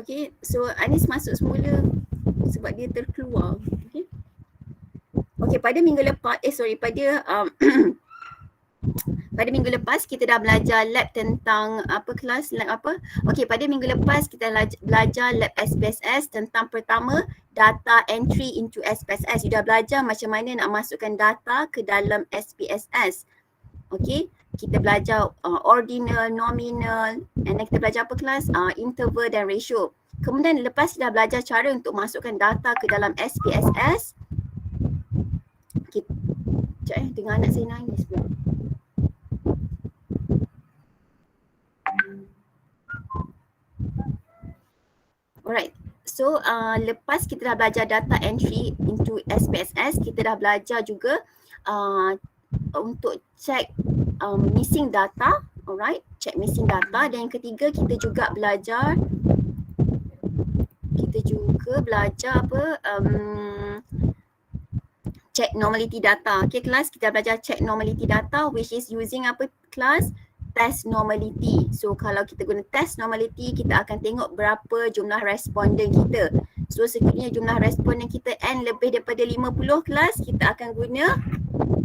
Okay, so Anis masuk semula sebab dia terkeluar. Okay. Okay, pada minggu lepas, pada minggu lepas kita dah belajar lab tentang apa kelas, lab apa? Okey, pada minggu lepas kita belajar lab SPSS tentang pertama data entry into SPSS. You dah belajar macam mana nak masukkan data ke dalam SPSS. Okey, kita belajar ordinal, nominal, and then kita belajar apa kelas? Interval dan ratio. Kemudian lepas kita dah belajar cara untuk masukkan data ke dalam SPSS. Sekejap dengar anak saya nangis pula. Alright, so lepas kita dah belajar data entry into SPSS, kita dah belajar juga untuk check missing data. Alright, check missing data. Dan yang ketiga kita juga belajar apa? Check normality data. Okay kelas, kita belajar check normality data which is using apa kelas? Test normality. So kalau kita guna test normality, kita akan tengok berapa jumlah responden kita. So sekiranya jumlah responden kita N lebih daripada 50 kelas, kita akan guna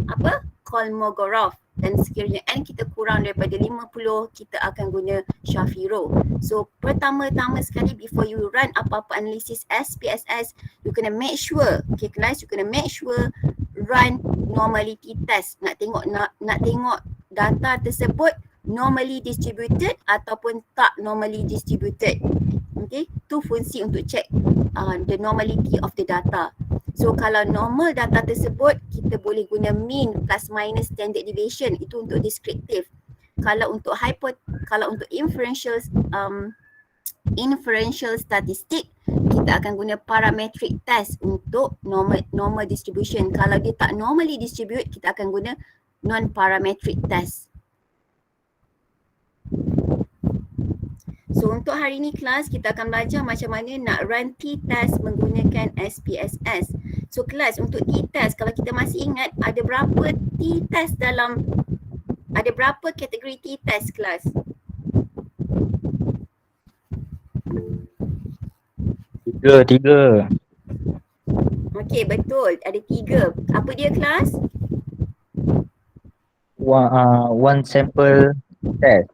apa? Kolmogorov. Dan sekiranya N kita kurang daripada 50, kita akan guna Shapiro. So pertama-tama sekali before you run apa-apa analisis SPSS, you kena make sure, okay kelas, you kena make sure run normality test. Nak tengok data tersebut normally distributed ataupun tak normally distributed. Okay, tu fungsi untuk check the normality of the data. So kalau normal data tersebut, kita boleh guna mean plus minus standard deviation, itu untuk deskriptif. Kalau untuk inferential statistic, kita akan guna parametric test untuk normal distribution. Kalau dia tak normally distribute, kita akan guna non-parametric test. So untuk hari ni kelas, kita akan belajar macam mana nak run t-test menggunakan SPSS. So kelas, untuk t-test, kalau kita masih ingat ada berapa t-test ada berapa kategori t-test kelas? Tiga. Okey, betul. Ada 3. Apa dia kelas? One sample test.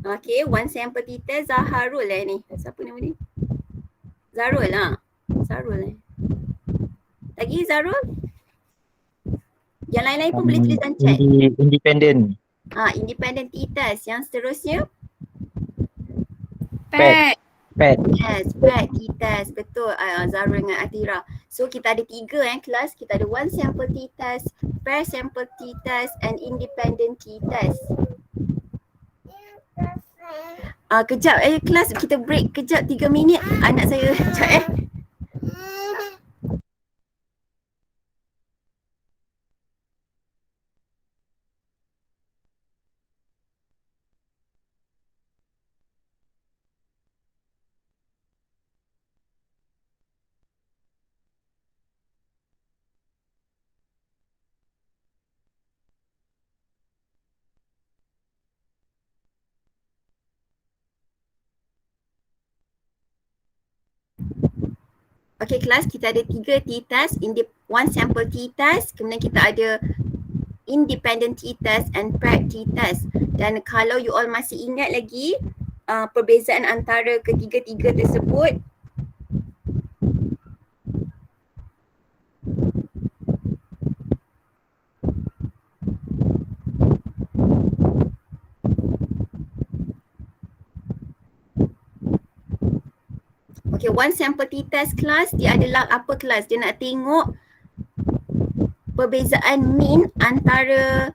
Okay, one sample t-test. Zaharul ni. Siapa nama ni? Zarul lah. Zarul Lagi Zarul? Yang lain-lain pun boleh tulis dalam chat. Independent. Independent t-test. Yang seterusnya? PET. Yes, PET t-test. Betul. Zarul dengan Atira. So kita ada 3 kelas. Kita ada one sample t-test, pair sample t-test and independent t-test. Kejap kelas, kita break kejap 3 minit. Anak saya kejap Okay kelas, kita ada 3 t-test, one sample t-test, kemudian kita ada independent t-test and paired t-test. Dan kalau you all masih ingat lagi perbezaan antara ketiga-tiga tersebut, okay, one sample t-test kelas, dia adalah apa kelas? Dia nak tengok perbezaan mean antara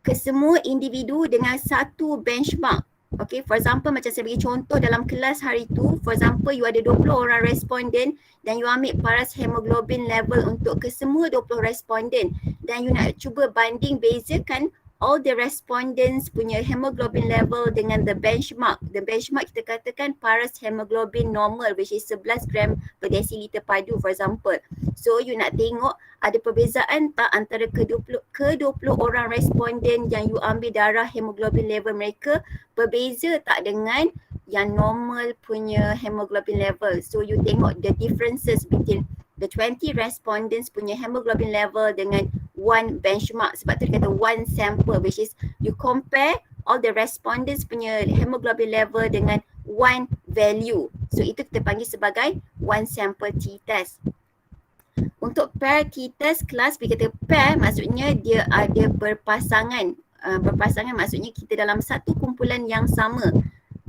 kesemua individu dengan satu benchmark. Okay, for example macam saya bagi contoh dalam kelas hari tu, for example you ada 20 orang responden dan you ambil paras hemoglobin level untuk kesemua 20 responden dan you nak cuba banding bezakan all the respondents punya hemoglobin level dengan the benchmark. The benchmark kita katakan paras hemoglobin normal which is 11 gram per desiliter padu for example. So you nak tengok ada perbezaan tak antara ke-20 orang responden yang you ambil darah hemoglobin level mereka berbeza tak dengan yang normal punya hemoglobin level. So you tengok the differences between the 20 respondents punya hemoglobin level dengan one benchmark. Sebab tu dia kata one sample, which is you compare all the respondents punya hemoglobin level dengan one value. So itu kita panggil sebagai one sample t-test. Untuk pair t-test kelas, bila kata pair maksudnya dia ada berpasangan. Berpasangan maksudnya kita dalam satu kumpulan yang sama,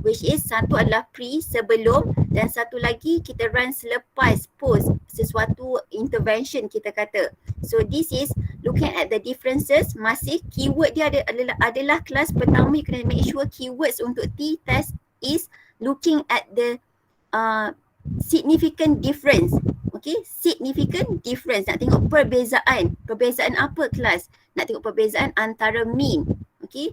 which is satu adalah pre, sebelum, dan satu lagi kita run selepas, post, sesuatu intervention kita kata. So this is looking at the differences. Masih keyword dia adalah kelas pertama, you kena make sure keywords untuk t-test is looking at the significant difference. Okay, significant difference. Nak tengok perbezaan. Perbezaan apa kelas? Nak tengok perbezaan antara mean. Okay,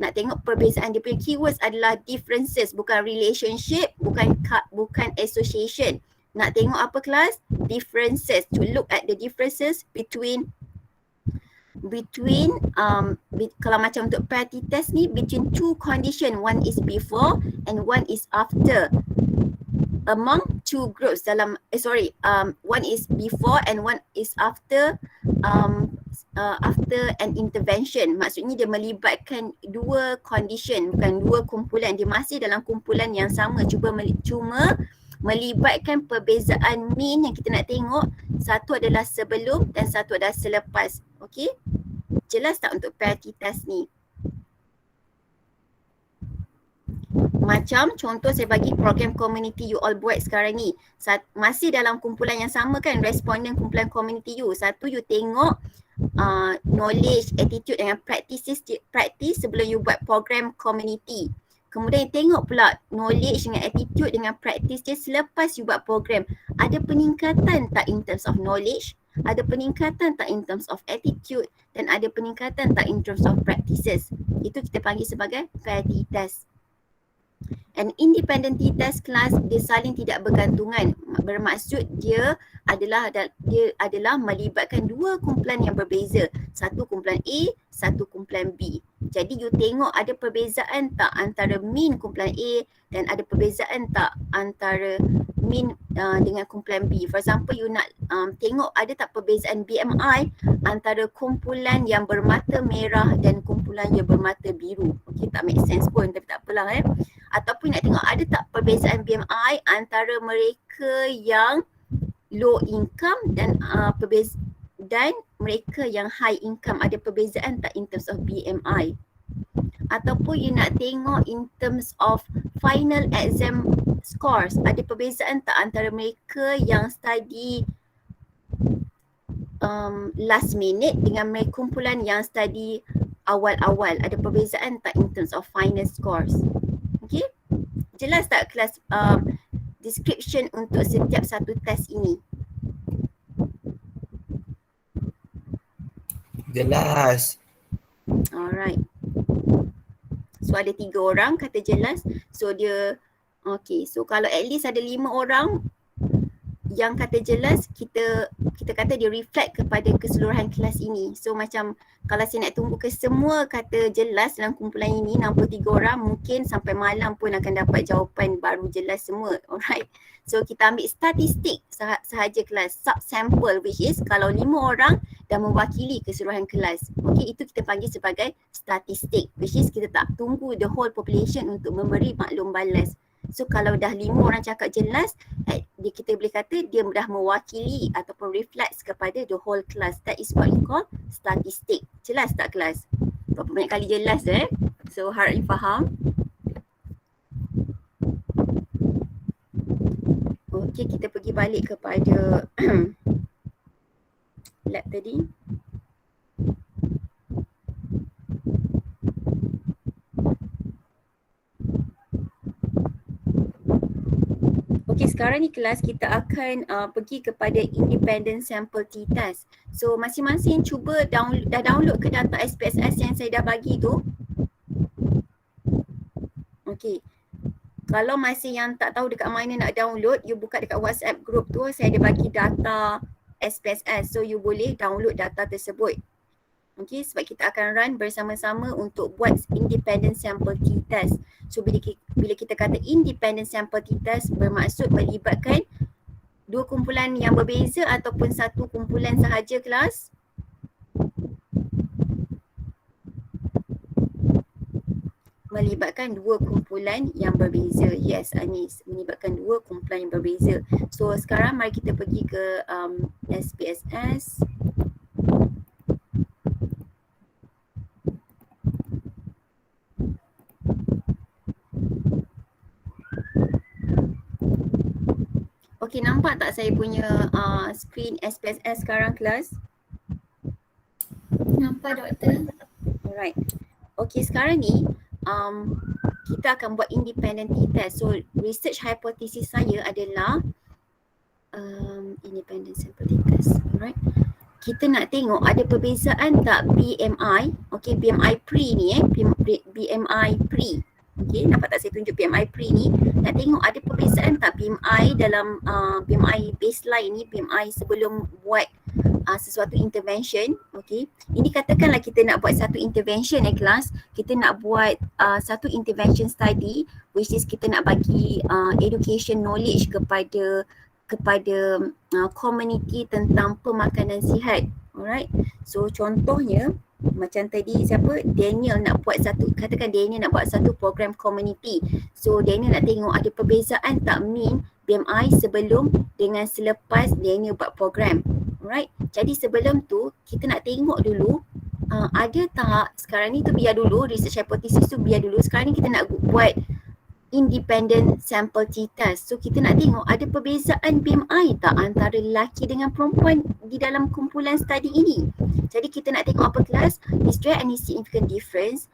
nak tengok perbezaan. Dia punya keywords adalah differences, bukan relationship, bukan association. Nak tengok apa kelas? Differences. To look at the differences between kalau macam untuk pair t-test ni, between two condition, one is before and one is after. Among two groups dalam one is before and one is after after an intervention. Maksudnya dia melibatkan dua condition, bukan dua kumpulan. Dia masih dalam kumpulan yang sama, cuma melibatkan perbezaan mean yang kita nak tengok. Satu adalah sebelum dan satu adalah selepas. Okey, jelas tak untuk pair t-test ni? Macam contoh saya bagi program community you all buat sekarang ni. Masih dalam kumpulan yang sama kan, responden kumpulan community you. Satu, you tengok knowledge, attitude dengan practice sebelum you buat program community. Kemudian you tengok pula knowledge dengan attitude dengan practice dia selepas you buat program. Ada peningkatan tak in terms of knowledge? Ada peningkatan tak in terms of attitude? Dan ada peningkatan tak in terms of practices? Itu kita panggil sebagai pair t-test. An independent t-test class, dia saling tidak bergantungan. Bermaksud dia adalah melibatkan dua kumpulan yang berbeza. Satu kumpulan A, satu kumpulan B. Jadi you tengok ada perbezaan tak antara mean kumpulan A dan ada perbezaan tak antara mean dengan kumpulan B. For example, you nak tengok ada tak perbezaan BMI antara kumpulan yang bermata merah dan kumpulan yang bermata biru. Okay, tak make sense pun, tapi tak apalah Ataupun nak tengok ada tak perbezaan BMI antara mereka yang low income dan mereka yang high income. Ada perbezaan tak in terms of BMI? Ataupun you nak tengok in terms of final exam scores. Ada perbezaan tak antara mereka yang study last minute dengan mereka kumpulan yang study awal-awal? Ada perbezaan tak in terms of final scores? Okay, jelas tak kelas description untuk setiap satu test ini? Jelas. Alright. So ada 3 orang kata jelas. So dia okay. So kalau at least ada 5 orang yang kata jelas, kita kata dia reflect kepada keseluruhan kelas ini. So macam kalau saya nak tunggu ke semua kata jelas dalam kumpulan ini 63 orang, mungkin sampai malam pun akan dapat jawapan baru jelas semua. Alright. So kita ambil statistik sahaja kelas, subsample, which is kalau 5 orang dah mewakili keseluruhan kelas. Okay, itu kita panggil sebagai statistik, which is kita tak tunggu the whole population untuk memberi maklum balas. So kalau dah 5 orang cakap jelas, kita boleh kata dia dah mewakili ataupun reflects kepada the whole class. That is what you call statistik. Jelas tak kelas? Berapa banyak kali jelas So harap you faham. Okay, kita pergi balik kepada lab tadi. Okay, sekarang ni kelas kita akan pergi kepada independent sample t-test. So masing-masing cuba dah download ke data SPSS yang saya dah bagi tu? Okay. Kalau masih yang tak tahu dekat mana nak download, you buka dekat WhatsApp group tu, saya ada bagi data SPSS. So you boleh download data tersebut. Okay, sebab kita akan run bersama-sama untuk buat independent sample t-test. So bila kita kata independent sample t-test bermaksud melibatkan dua kumpulan yang berbeza ataupun satu kumpulan sahaja kelas. Melibatkan dua kumpulan yang berbeza. Yes, Anis, melibatkan dua kumpulan yang berbeza. So sekarang mari kita pergi ke SPSS. Okay, nampak tak saya punya screen SPSS sekarang kelas? Nampak doktor. Alright. Okay, sekarang ni kita akan buat independent t-test. So research hypothesis saya adalah independent sample t-test. Alright. Kita nak tengok ada perbezaan tak BMI. Okay, BMI pre ni BMI pre. Okay, nampak tak saya tunjuk BMI pre ni? Nak tengok ada perbezaan tak BMI dalam BMI baseline ni, BMI sebelum buat sesuatu intervention. Okay, ini katakanlah kita nak buat satu intervention kelas. Kita nak buat satu intervention study, which is kita nak bagi education knowledge kepada community tentang pemakanan sihat. Alright, so contohnya macam tadi siapa? Daniel nak buat satu, katakan Daniel nak buat satu program community. So Daniel nak tengok ada perbezaan tak mean BMI sebelum dengan selepas Daniel buat program. Alright, jadi sebelum tu kita nak tengok dulu ada tak, sekarang ni tu biar dulu, research hypothesis tu biar dulu. Sekarang ni kita nak buat independent sample t-test. So kita nak tengok ada perbezaan BMI tak antara lelaki dengan perempuan di dalam kumpulan study ini. Jadi kita nak tengok apa kelas? Is there any significant difference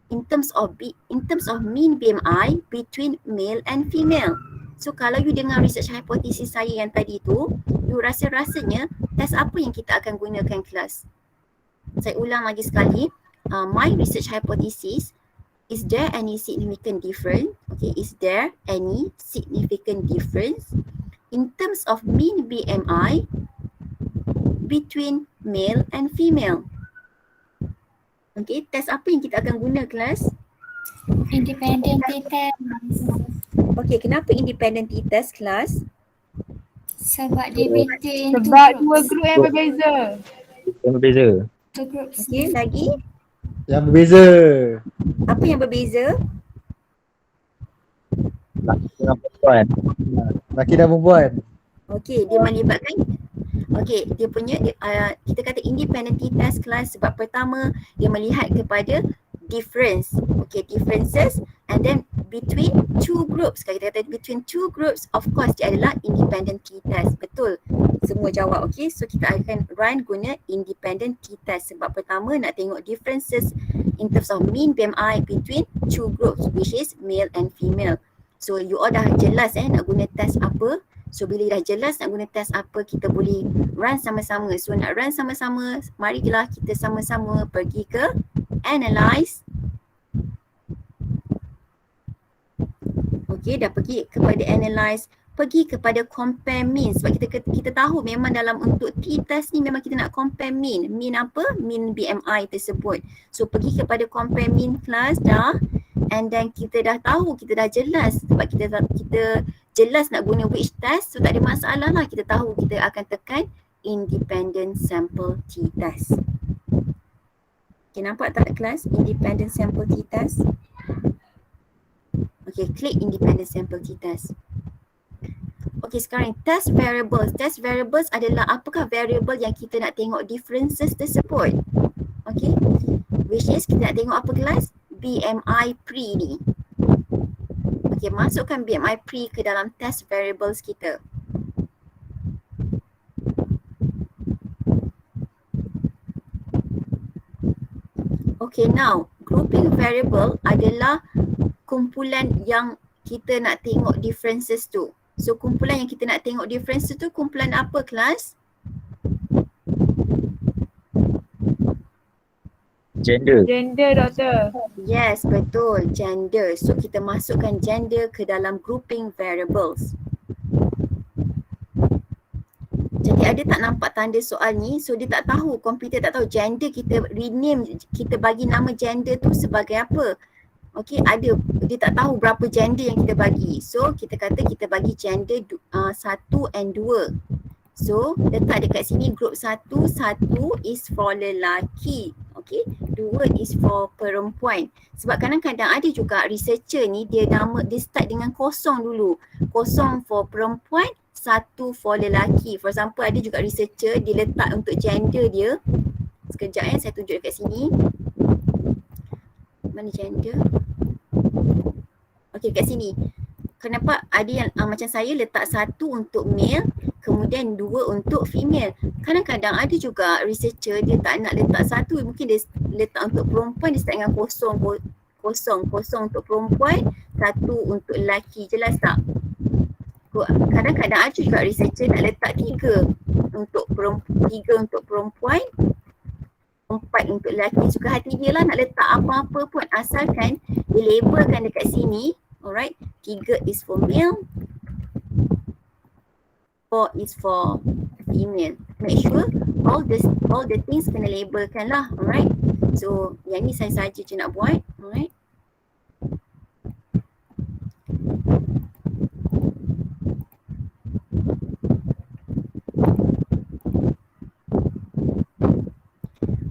in terms of mean BMI between male and female? So kalau you dengar research hypothesis saya yang tadi tu, you rasa-rasanya test apa yang kita akan gunakan kelas? Saya ulang lagi sekali. My research hypothesis, is there any significant difference? Okay, is there any significant difference in terms of mean BMI between male and female? Okay, test apa yang kita akan guna kelas? Independent t-test. Okay, kenapa independent t-test kelas? Sebab dia maintain Sebab dua grup yang berbeza. Yang berbeza. two groups. Okay, lagi Yang berbeza. apa yang berbeza? Laki dengan perempuan. Laki dan perempuan. Okay, dia melibatkan, okay, dia punya kita kata independent t-test kelas sebab pertama dia melihat kepada difference, okay, differences, and then between two groups. Kalau kita kata between two groups, of course dia adalah independent t-test. Betul, semua jawab. Okay, so kita akan run guna independent t-test sebab pertama nak tengok differences in terms of mean BMI between two groups, which is male and female. So you all dah jelas nak guna test apa. So bila dah jelas nak guna test apa, kita boleh run sama-sama. So nak run sama-sama, marilah kita sama-sama pergi ke analyze. Okay, dah pergi kepada analyze, pergi kepada compare mean. Sebab kita tahu memang dalam untuk t-test ni memang kita nak compare mean. Mean apa? Mean BMI tersebut. So pergi kepada compare mean class dah. And then kita dah tahu, kita dah jelas sebab kita jelas nak guna which test. So tak ada masalah lah, kita tahu kita akan tekan independent sample t-test. Okay, nampak tak kelas independent sample t-test? Okay, klik independent sample t-test. Okay, sekarang test variables. Test variables adalah apakah variable yang kita nak tengok differences tersebut. Okay, which is kita nak tengok apa kelas? BMI pre ni. Okay, masukkan BMI pre ke dalam test variables kita. Okay, now grouping variable adalah kumpulan yang kita nak tengok differences tu. So kumpulan yang kita nak tengok differences tu kumpulan apa kelas? Gender. Gender, doktor. Yes, betul, gender. So kita masukkan gender ke dalam grouping variables. Jadi dia tak nampak tanda soal ni, so dia tak tahu, komputer tak tahu gender kita rename, kita bagi nama gender tu sebagai apa. Okay, dia tak tahu berapa gender yang kita bagi. So kita kata kita bagi gender 1 and 2. So letak dekat sini group 1 is for lelaki. Okay, 2 is for perempuan. Sebab kadang-kadang ada juga researcher ni dia start dengan kosong dulu. Kosong for perempuan, 1 for lelaki. For example, ada juga researcher dia letak untuk gender dia. Sekejap saya tunjuk dekat sini. Mana gender? Okay, kat sini. Kenapa ada yang macam saya letak 1 untuk male, kemudian 2 untuk female. Kadang-kadang ada juga researcher dia tak nak letak 1, mungkin dia letak untuk perempuan, dia start dengan kosong untuk perempuan, 1 untuk lelaki. Jelas tak? Kadang-kadang ada juga researcher nak letak 3 untuk perempuan, 4 untuk lelaki. Suka hati dia lah nak letak apa-apa pun, asalkan dia labelkan dekat sini. Alright, 3 is for male, 4 is for female. Make sure all the things kena labelkan lah. Alright, so yang ni saya saja je nak buat. Alright,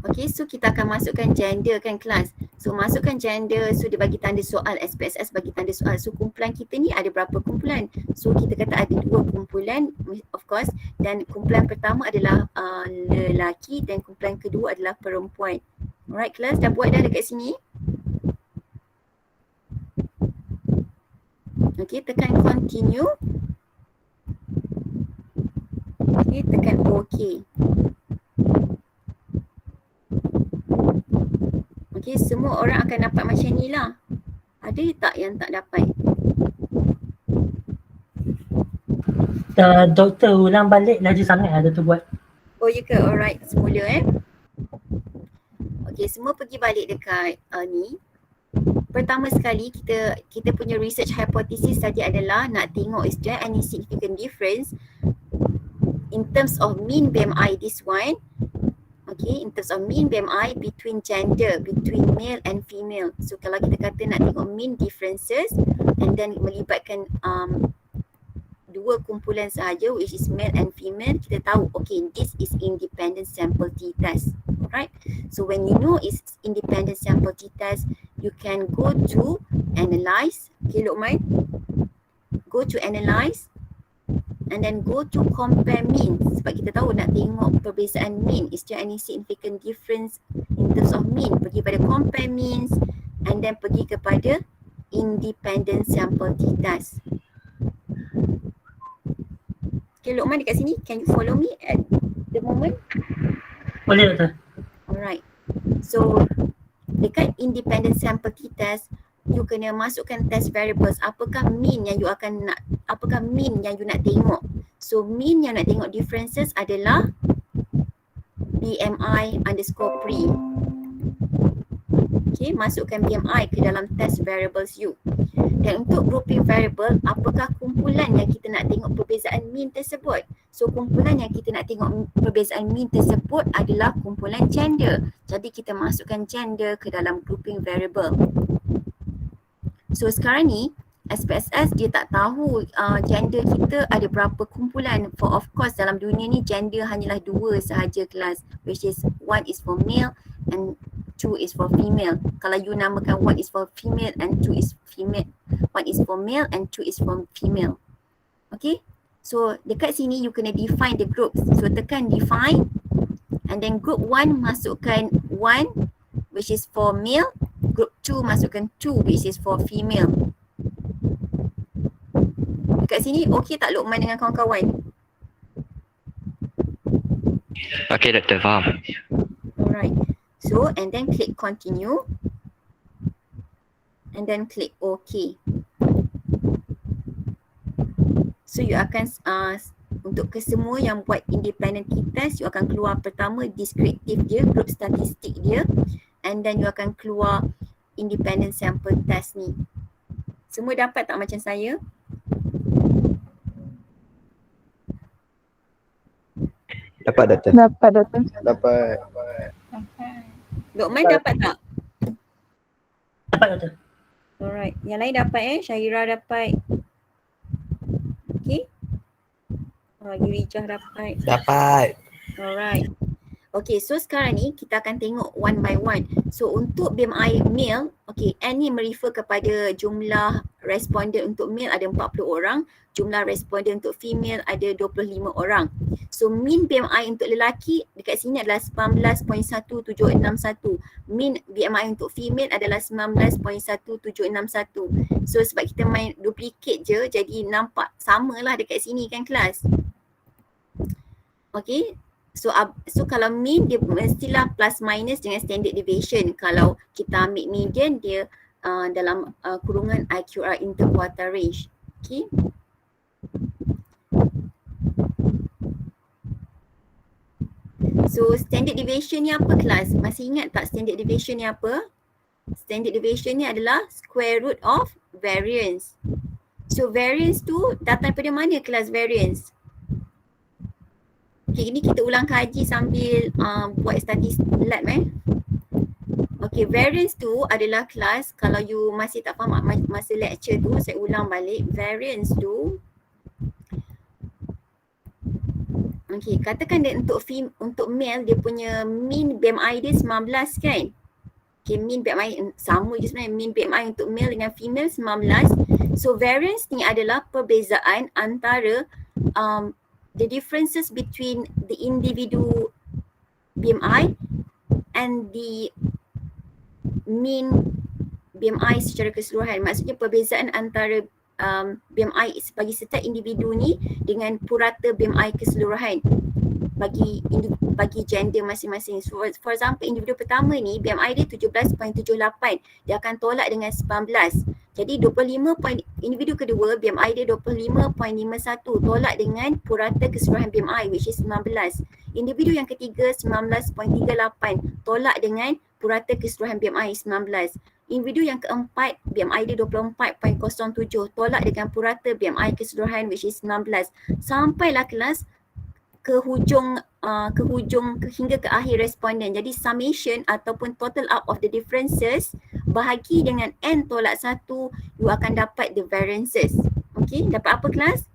okay, so kita akan masukkan gender kan kelas. So masukkan gender, so dia bagi tanda soal, SPSS bagi tanda soal. So kumpulan kita ni ada berapa kumpulan? So kita kata ada 2 kumpulan of course, dan kumpulan pertama adalah lelaki dan kumpulan kedua adalah perempuan. Alright kelas, dah buat dah dekat sini? Okay, tekan continue. Okay, tekan OK. Okay, semua orang akan dapat macam ni lah. Ada tak yang tak dapat? Doktor ulang balik laju sangat ada tu buat. Oh ya ke? Alright, semula Okay, semua pergi balik dekat ni. Pertama sekali kita punya research hypothesis tadi adalah nak tengok is there any significant difference in terms of mean BMI, this one. Okay, in terms of mean BMI between gender, between male and female. So kalau kita kata nak tengok mean differences and then melibatkan 2 kumpulan sahaja, which is male and female, kita tahu okay, this is independent sample t-test. Alright, so when you know it's independent sample t-test, you can go to analyze. Okay Luqman, go to analyze and then go to compare means. Sebab kita tahu nak tengok perbezaan mean, is there any significant difference in terms of mean. Pergi pada compare means and then pergi kepada independent sample t-test. Okay Luqman dekat sini, can you follow me at the moment? Boleh doktor. Alright, so dekat independent sample t-test, you kena masukkan test variables. Apakah mean yang you nak tengok? So mean yang nak tengok differences adalah BMI underscore pre. Okay, masukkan BMI ke dalam test variables you. Dan untuk grouping variable, apakah kumpulan yang kita nak tengok perbezaan mean tersebut? So kumpulan yang kita nak tengok perbezaan mean tersebut adalah kumpulan gender. Jadi kita masukkan gender ke dalam grouping variable. So sekarang ni SPSS dia tak tahu gender kita ada berapa kumpulan. For of course dalam dunia ni gender hanyalah 2 sahaja kelas, which is 1 is for male and 2 is for female. Kalau you namakan 1 is for female and 2 is female, 1 is for male and 2 is for female. Okay, so dekat sini you kena define the groups. So tekan define and then group 1 masukkan 1 which is for male, group 2 masukkan 2 which is for female. Dekat sini okey tak Luqman dengan kawan-kawan? Okey doktor, faham. Alright, so and then click continue and then click OK. So you akan untuk kesemua yang buat independent t-test, you akan keluar pertama descriptive dia, group statistik dia, and then you akan keluar independent sample test ni. Semua dapat tak macam saya? Dapat doktor. Dapat doktor. Dapat. Lokman dapat tak? Dapat doktor. Alright. Yang lain dapat Syahira dapat. Okay. Yurijah dapat. Dapat. Alright. Okay, so sekarang ni kita akan tengok one by one. So untuk BMI male, okay, N ni merefer kepada jumlah responden untuk male ada 40 orang, jumlah responden untuk female ada 25 orang. So mean BMI untuk lelaki dekat sini adalah 19.1761. Mean BMI untuk female adalah 19.1761. So sebab kita main duplicate je, jadi nampak samalah dekat sini kan kelas. Okay. So kalau mean dia mestilah plus minus dengan standard deviation. Kalau kita ambil median dia dalam kurungan IQR interquartile range. Okay. So standard deviation ni apa kelas? Masih ingat tak standard deviation ni apa? Standard deviation ni adalah square root of variance. So variance tu datang daripada mana kelas variance? Okay, ini kita ulang kaji sambil buat statistik lab Okay, variance tu adalah kelas, kalau you masih tak faham masa lecture tu, saya ulang balik. Variance tu, okay, katakan dia untuk male dia punya mean BMI dia 19 kan? Okay, mean BMI sama je sebenarnya, mean BMI untuk male dengan female 19. So variance ni adalah perbezaan antara the differences between the individual BMI and the mean BMI secara keseluruhan. Maksudnya perbezaan antara BMI bagi setiap individu ni dengan purata BMI keseluruhan bagi gender masing-masing. So, for example, individu pertama ni BMI dia 17.78, dia akan tolak dengan 19. Jadi individu kedua BMI dia 25.51, tolak dengan purata keseluruhan BMI which is 19. Individu yang ketiga 19.38, tolak dengan purata keseluruhan BMI 19. Individu yang keempat BMI dia 24.07, tolak dengan purata BMI keseluruhan which is 19. Sampailah kelas ke hujung hingga ke akhir responden. Jadi summation ataupun total up of the differences bahagi dengan n tolak 1, you akan dapat the variances. Okay, dapat apa kelas?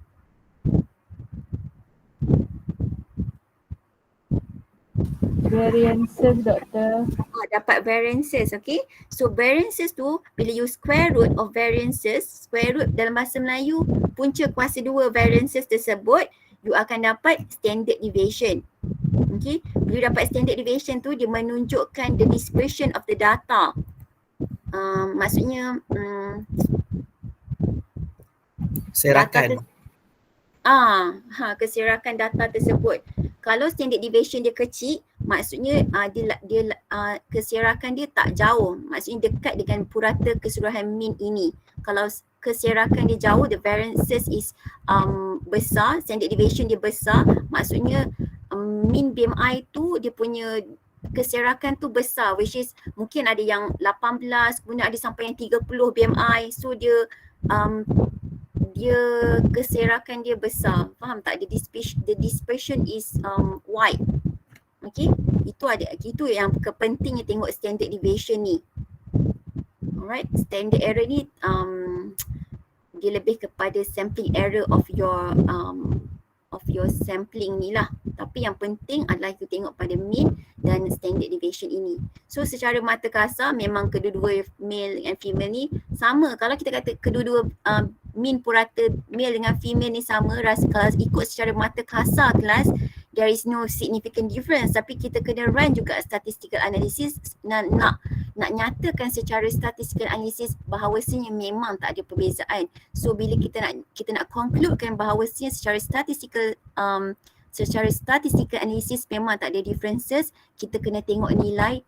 Variances doktor. Dapat variances, okay. So variances tu bila you square root of variances, square root dalam bahasa Melayu punca kuasa 2 variances tersebut, you akan dapat standard deviation. Okay, bila dapat standard deviation tu dia menunjukkan the dispersion of the data. Maksudnya Serakan. keserakan data tersebut. Kalau standard deviation dia kecil, maksudnya dia keserakan dia tak jauh, maksudnya dekat dengan purata keseluruhan mean ini. Kalau keserakan dia jauh, the variances is besar, standard deviation dia besar, maksudnya mean BMI tu dia punya keserakan tu besar, which is mungkin ada yang 18, kemudian ada sampai yang 30 BMI. So dia keserakan dia besar. Faham tak? The dispersion is wide. Okay, itu yang pentingnya tengok standard deviation ni. Alright, standard error ni dia lebih kepada sampling error of your sampling ni lah. Tapi yang penting adalah kita tengok pada mean dan standard deviation ini. So secara mata kasar memang kedua-dua male dan female ni sama. Kalau kita kata kedua-dua mean purata male dengan female ni sama, kalau ikut secara mata kasar kelas, there is no significant difference. Tapi kita kena run juga statistical analysis nak nyatakan secara statistical analysis bahawasanya memang tak ada perbezaan. So bila kita nak concludekan bahawasanya secara statistical analysis memang tak ada differences, kita kena tengok nilai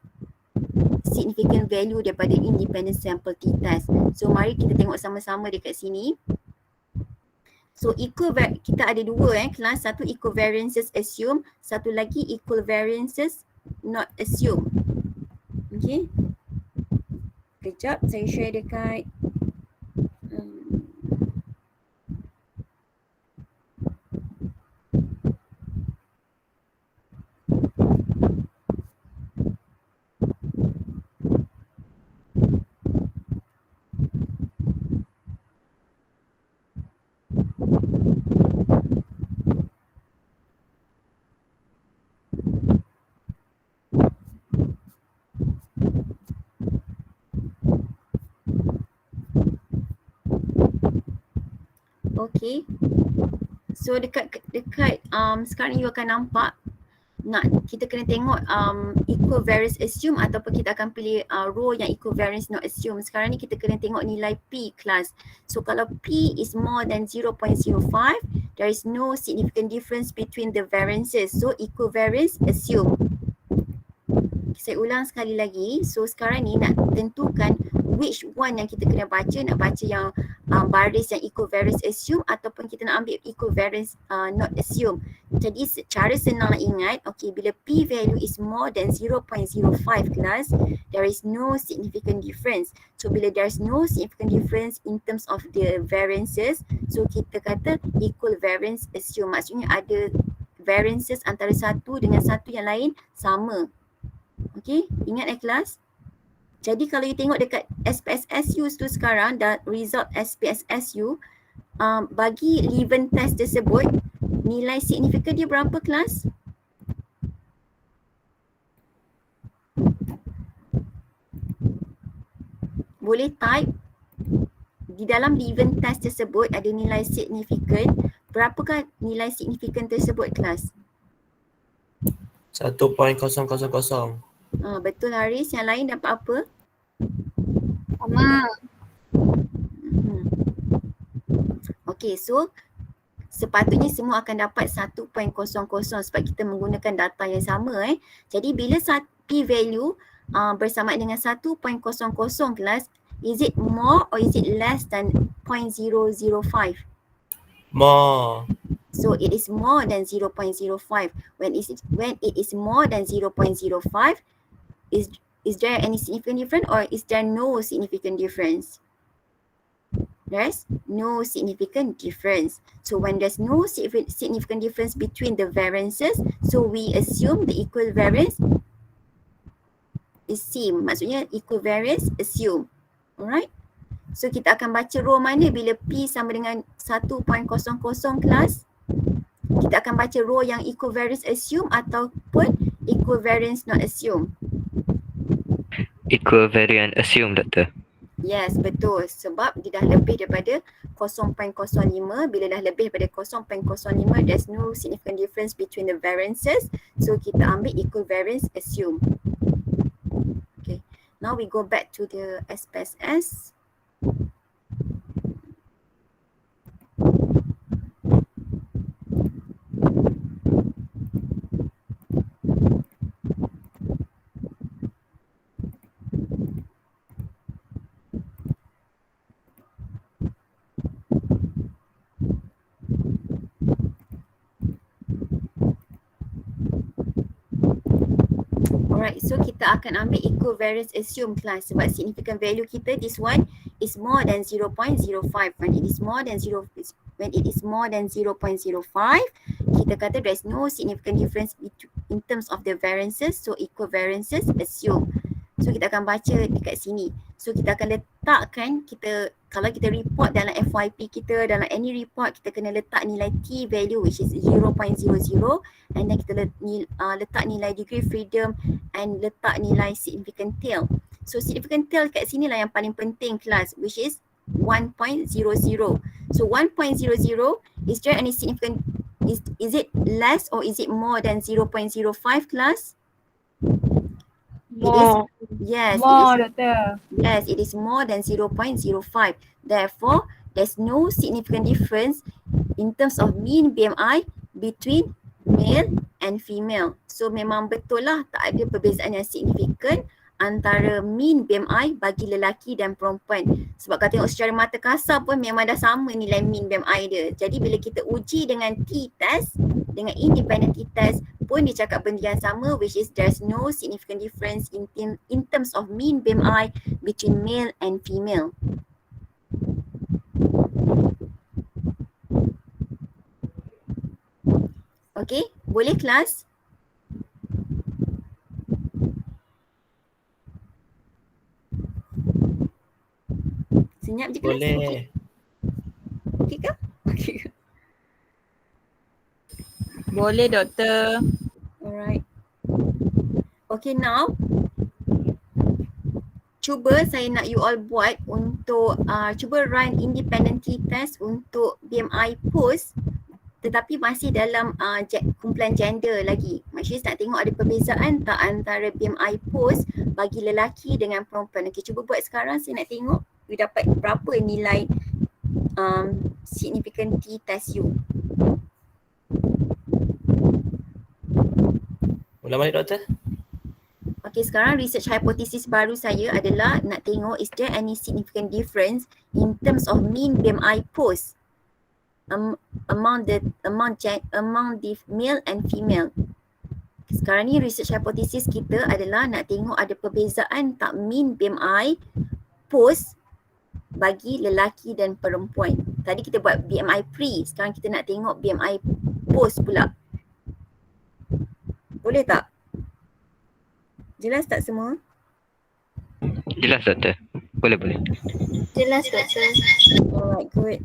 significant value daripada independent sample t-test. So mari kita tengok sama-sama dekat sini. So kita ada dua kelas, satu equivariances assume, satu lagi equal variances not assume. Okay. Kejap saya share dekat Okay. So dekat sekarang you akan nampak kita kena tengok equivariance assume ataupun kita akan pilih row yang equivariance not assume. Sekarang ni kita kena tengok nilai P class. So kalau P is more than 0.05, there is no significant difference between the variances. So equivariance assume. Saya ulang sekali lagi. So sekarang ni nak tentukan which one yang kita kena baca. Nak baca yang baris yang equivariance assume ataupun kita nak ambil equivariance not assume. Jadi secara senang nak ingat, okay, bila P value is more than 0.05 kelas, there is no significant difference. So bila there is no significant difference in terms of the variances, so kita kata equal variance assume. Maksudnya ada variances antara satu dengan satu yang lain sama. Okay, ingat kelas? Jadi kalau you tengok dekat SPSSU tu sekarang, result SPSSU, bagi Leven test tersebut, nilai signifikan dia berapa kelas? Boleh type di dalam Leven test tersebut ada nilai signifikan. Berapakah nilai signifikan tersebut kelas? 1.000. Betul Haris. Yang lain dapat apa? Sama. Okay, so sepatutnya semua akan dapat 1.00 sebab kita menggunakan data yang sama. Jadi bila P value bersamaan dengan 1.00 kelas, is it more or is it less than 0.005? More. So it is more than 0.05. When it is more than 0.05, is there any significant difference or is there no significant difference? There's no significant difference. So when there's no significant difference between the variances, so we assume the equivariance is same. Maksudnya equivariance assume. Alright? So kita akan baca row mana bila P sama dengan 1.00 kelas. Kita akan baca row yang equivariance assume ataupun equivariance not assume. Equivariant assume, Doktor. Yes, betul. Sebab dia dah lebih daripada 0.05. Bila dah lebih daripada 0.05, there's no significant difference between the variances. So kita ambil equivariance assume. Okay. Now we go back to the SPSS. Alright, so kita akan ambil equivariance assume class sebab significant value kita, this one is more than 0.05. When it is more than 0.05, kita kata there is no significant difference in terms of the variances, so equivariances assume. So kita akan baca dekat sini. So kita akan letakkan, kalau kita report dalam FYP kita, dalam any report, kita kena letak nilai T value which is 0.00 and then kita letak nilai degree freedom and letak nilai significant tail. So significant tail kat sini lah yang paling penting kelas, which is 1.00. So 1.00, is there any significant, is it less or is it more than 0.05 class? More. Yes, More, Doktor. yes, it is more than 0.05. Therefore, there's no significant difference in terms of mean BMI between male and female. So memang betul lah tak ada perbezaan yang signifikan antara mean BMI bagi lelaki dan perempuan. Sebab kalau tengok secara mata kasar pun memang dah sama nilai mean BMI dia. Jadi bila kita uji dengan t-test, dengan independent t-test pun dia cakap benda yang sama, which is there's no significant difference in terms of mean BMI between male and female. Okay, boleh kelas? Senyap je kelas? Boleh. Okey ke? Okey ke? Boleh, Doktor. Alright. Okay, now cuba saya nak you all buat untuk cuba run independent t-test untuk BMI post tetapi masih dalam kumpulan gender lagi. Maksudnya nak tengok ada perbezaan tak antara BMI post bagi lelaki dengan perempuan. Okey, cuba buat sekarang, saya nak tengok you dapat berapa nilai significant t-test you. Ulang balik doktor. Okay, sekarang research hypothesis baru saya adalah nak tengok is there any significant difference in terms of mean BMI post among the male and female. Sekarang ni research hypothesis kita adalah nak tengok ada perbezaan tak mean BMI post bagi lelaki dan perempuan. Tadi kita buat BMI pre, sekarang kita nak tengok BMI post pula. Boleh tak? Jelas tak semua? Jelas doktor. Boleh. Jelas doktor. Alright, good.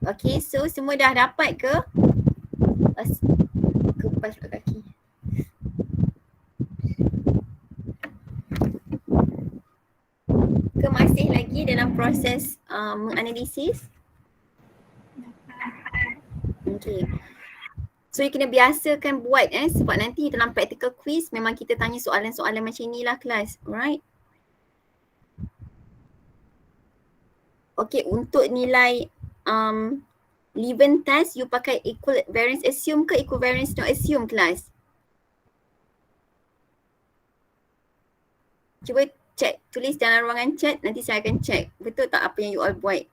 Okay, so semua dah dapat ke? Kepas pula kaki. Ke masih lagi dalam proses menganalisis? Okay. So you kena biasakan buat sebab nanti dalam practical quiz memang kita tanya soalan-soalan macam inilah kelas. Alright? Okay, untuk nilai Leuven test you pakai equal variance assume ke equal variance not assume kelas? Cuba check, tulis dalam ruangan chat, nanti saya akan check betul tak apa yang you all buat.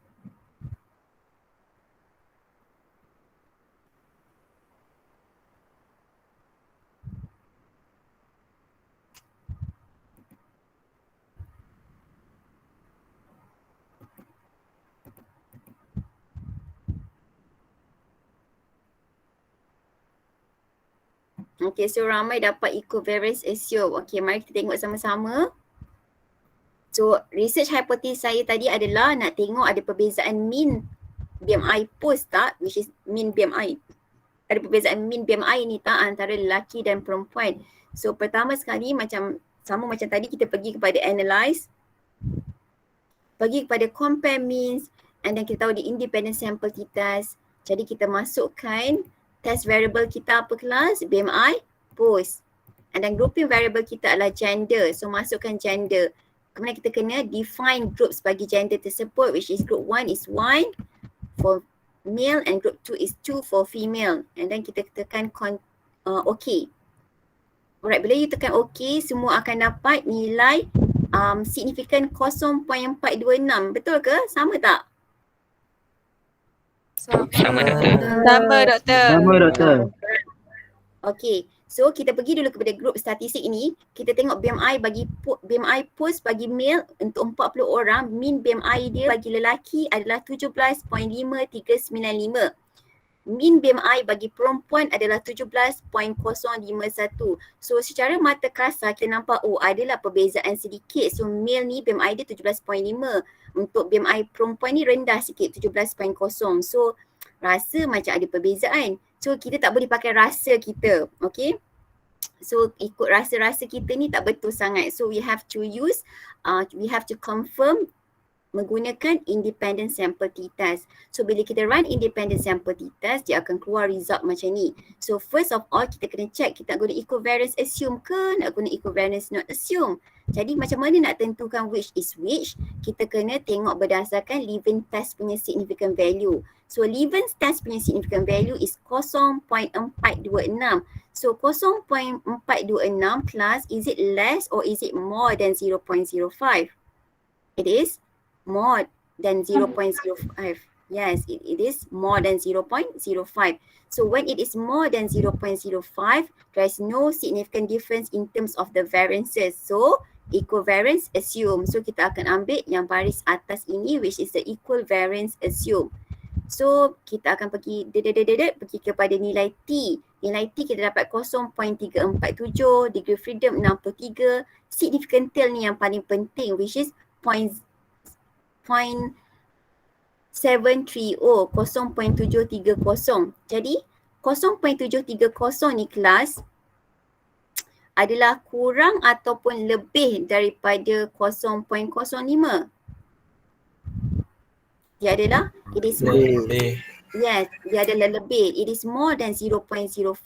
Okay, so ramai dapat equal variance assume. Okay, mari kita tengok sama-sama. So, research hypothesis saya tadi adalah nak tengok ada perbezaan mean BMI post tak, which is mean BMI. Ada perbezaan mean BMI ni tak antara lelaki dan perempuan. So, pertama sekali sama macam tadi kita pergi kepada analyze, pergi kepada compare means, and then kita tahu di independent sample t-test. Jadi kita masukkan test variable kita apa kelas? BMI post. And then grouping variable kita adalah gender. So masukkan gender. Kemudian kita kena define groups bagi gender tersebut, which is group 1 is 1 for male and group 2 is 2 for female. And then kita tekan OK. Alright, bila you tekan OK, semua akan dapat nilai signifikan 0.426. Betul ke? Sama tak? Sama doktor. Sama doktor. Sama doktor. Okay, so kita pergi dulu kepada grup statistik ini. Kita tengok BMI BMI post bagi male untuk 40 orang. Mean BMI dia bagi lelaki adalah 17.5395. Mean BMI bagi perempuan adalah 17.051. So secara mata kasar kita nampak adalah perbezaan sedikit. So male ni BMI dia 17.5. Untuk BMI perempuan ni rendah sikit 17.0. So rasa macam ada perbezaan. So kita tak boleh pakai rasa kita. Okay. So ikut rasa-rasa kita ni tak betul sangat. So we have to use, we have to confirm menggunakan independent sample t-test. So bila kita run independent sample t-test, dia akan keluar result macam ni. So first of all, kita kena check kita nak guna equivariance assume ke nak guna equivariance not assume. Jadi macam mana nak tentukan which is which? Kita kena tengok berdasarkan Levin test punya significant value. So Levin test punya significant value is 0.426. So 0.426 class, is it less or is it more than 0.05? It is more than 0.05. Yes, it is more than 0.05. So when it is more than 0.05, there is no significant difference in terms of the variances. So equivariance assume. So kita akan ambil yang baris atas ini, which is the equal variance assume. So kita akan pergi pergi kepada nilai T. Nilai T kita dapat 0.347, degree freedom 63, significant tail ni yang paling penting, which is 0.730, 0.730. Jadi 0.730 ni kelas adalah kurang ataupun lebih daripada 0.05. Dia adalah, it is Lebih. yes, dia adalah lebih. It is more than 0.05.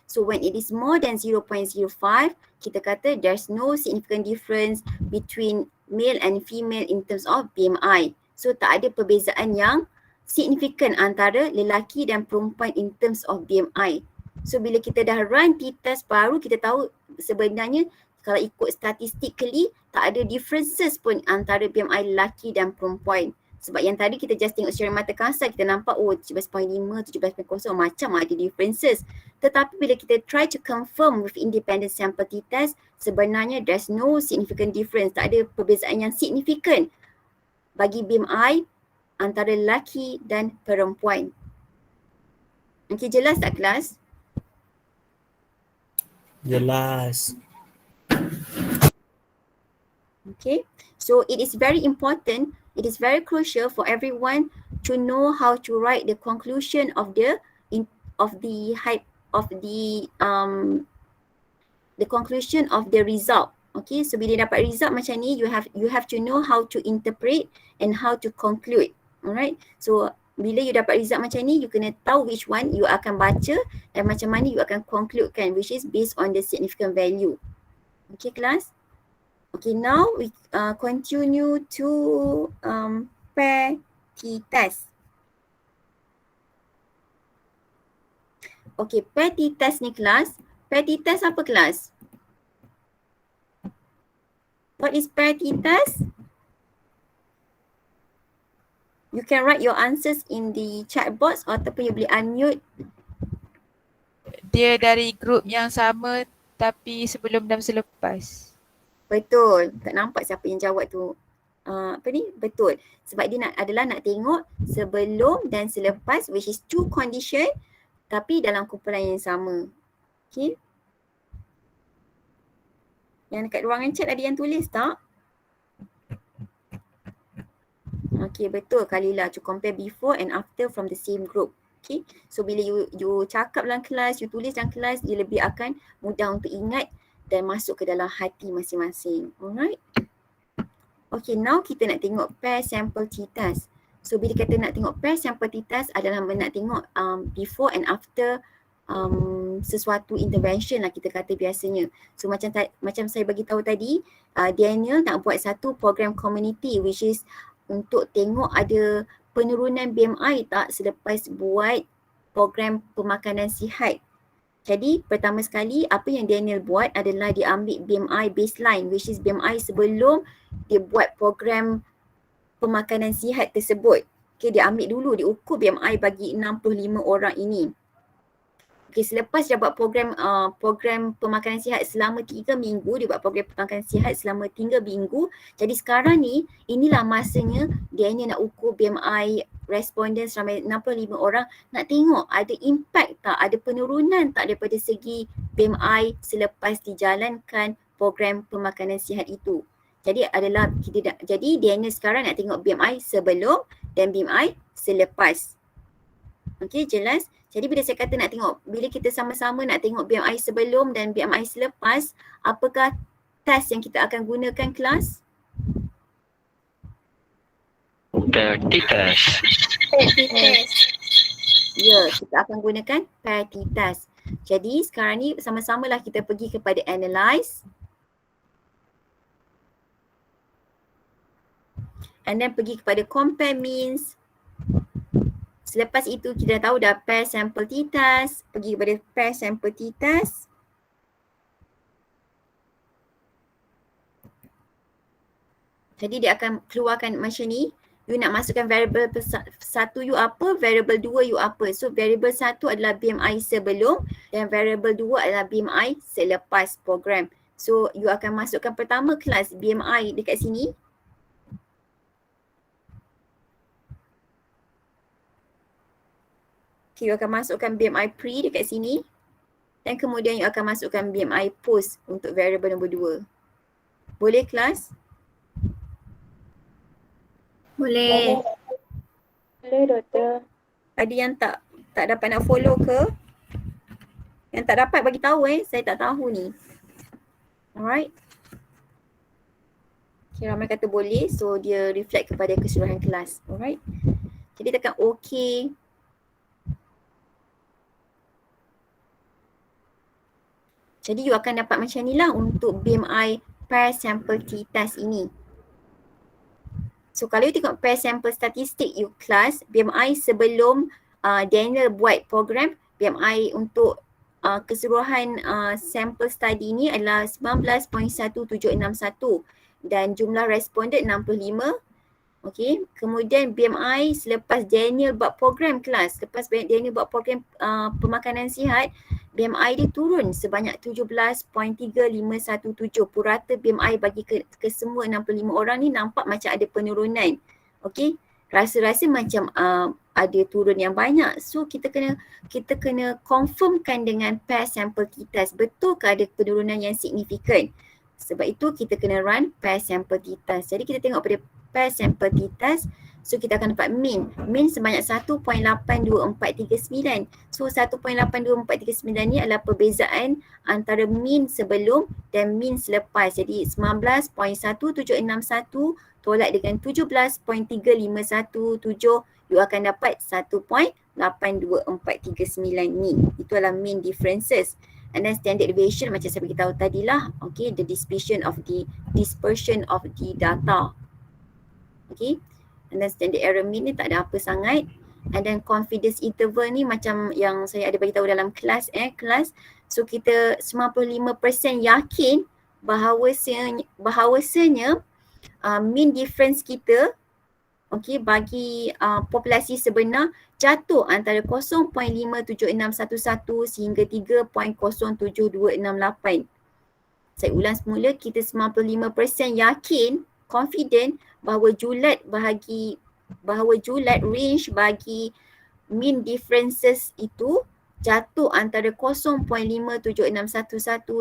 So when it is more than 0.05, kita kata there's no significant difference between male and female in terms of BMI. So tak ada perbezaan yang signifikan antara lelaki dan perempuan in terms of BMI. So bila kita dah run t-test baru, kita tahu sebenarnya kalau ikut statistically tak ada differences pun antara BMI lelaki dan perempuan. Sebab yang tadi kita just tengok secara mata kasar, kita nampak 17.5, 17.0 macam ada differences. Tetapi bila kita try to confirm with independent sample t-test, sebenarnya there's no significant difference. Tak ada perbezaan yang signifikan bagi BMI antara lelaki dan perempuan. Okey, jelas tak kelas? Jelas. Okay, so it is very important, it is very crucial for everyone to know how to write the conclusion of the conclusion of the result. Okay, so bila dapat result macam ni, you have to know how to interpret and how to conclude. Alright, so bila you dapat result macam ni, you kena tahu which one you akan baca dan macam mana you akan concludekan, which is based on the significant value. Okay kelas? Okay, now we continue to pair t-test. Okay, pair t-test ni kelas. Pair t-test apa kelas? What is pair t-test? You can write your answers in the chat box ataupun you boleh unmute. Dia dari grup yang sama tapi sebelum dan selepas. Betul. Tak nampak siapa yang jawab tu. Betul. Sebab dia adalah nak tengok sebelum dan selepas, which is two condition tapi dalam kumpulan yang sama. Okay. Yang dekat ruangan chat ada yang tulis tak? Okay, betul Khalila, to compare before and after from the same group. Okay, so bila you cakap dalam kelas, you tulis dalam kelas, dia lebih akan mudah untuk ingat dan masuk ke dalam hati masing-masing. Alright. Okay, now kita nak tengok pair sample t-test. So bila kita nak tengok pair sample t-test adalah nak tengok before and after sesuatu intervention lah kita kata biasanya. So macam saya bagi tahu tadi, Daniel nak buat satu program community which is untuk tengok ada penurunan BMI tak selepas buat program pemakanan sihat. Jadi pertama sekali apa yang Daniel buat adalah dia ambil BMI baseline, which is BMI sebelum dia buat program pemakanan sihat tersebut. Okay, dia ambil dulu, dia ukur BMI bagi 65 orang ini. Okay, selepas dia buat program pemakanan sihat selama 3 minggu, dia buat program pemakanan sihat selama 3 minggu. Jadi sekarang ni, inilah masanya dia nak ukur BMI responden ramai 65 orang, nak tengok ada impact tak, ada penurunan tak daripada segi BMI selepas dijalankan program pemakanan sihat itu. Jadi jadi Daniel sekarang nak tengok BMI sebelum dan BMI selepas. Okey, jelas? Jadi bila saya kata nak tengok, bila kita sama-sama nak tengok BMI sebelum dan BMI selepas, apakah test yang kita akan gunakan kelas? Petitas. Ya, kita akan gunakan petitas. Jadi sekarang ni sama-samalah kita pergi kepada analyze. And then pergi kepada compare means. Selepas itu kita dah tahu dah pair sample titas. Pergi kepada pair sample titas. Jadi dia akan keluarkan macam ni. You nak masukkan variable satu you apa, variable 2 you apa. So variable 1 adalah BMI sebelum dan variable 2 adalah BMI selepas program. So you akan masukkan pertama kelas BMI dekat sini. Okay, you akan masukkan BMI pre dekat sini. Dan kemudian you akan masukkan BMI post untuk variable nombor 2. Boleh kelas? Boleh. Boleh doktor. Ada yang tak dapat nak follow ke? Yang tak dapat bagi tahu saya tak tahu ni. Alright. Okay, ramai kata boleh, so dia reflect kepada keseluruhan kelas. Alright. Jadi tekan OK. Jadi you akan dapat macam ni lah untuk BMI pair sample t-test ini. So kalau you tengok pair sample statistik you kelas, BMI sebelum Daniel buat program, BMI untuk keseluruhan sampel study ni adalah 19.1761 dan jumlah responden 65. Okey, kemudian BMI selepas Daniel buat program kelas, lepas Daniel buat program pemakanan sihat, BMI dia turun sebanyak 17.3517. Purata BMI bagi ke semua 65 orang ni nampak macam ada penurunan. Okey, rasa-rasa macam ada turun yang banyak. So kita kena confirmkan dengan pair sample t-test. Betul ke ada penurunan yang signifikan? Sebab itu kita kena run pair sample t-test. Jadi kita tengok pada pair sample t-test. So kita akan dapat mean. Mean sebanyak 1.82439. So 1.82439 ni adalah perbezaan antara mean sebelum dan mean selepas. Jadi 19.1761 tolak dengan 17.3517, you akan dapat 1.82439 ni. Itu adalah mean differences. And then standard deviation macam saya beritahu tadi lah. Okay, the dispersion of the data. Okay. And then standard error mean ni tak ada apa sangat. And then confidence interval ni macam yang saya ada beritahu dalam kelas. So kita 95% yakin bahawasanya mean difference kita bagi populasi sebenar jatuh antara 0.57611 sehingga 3.07268. Saya ulang semula, kita 95% yakin, confident bahawa julat range bagi mean differences itu jatuh antara 0.57611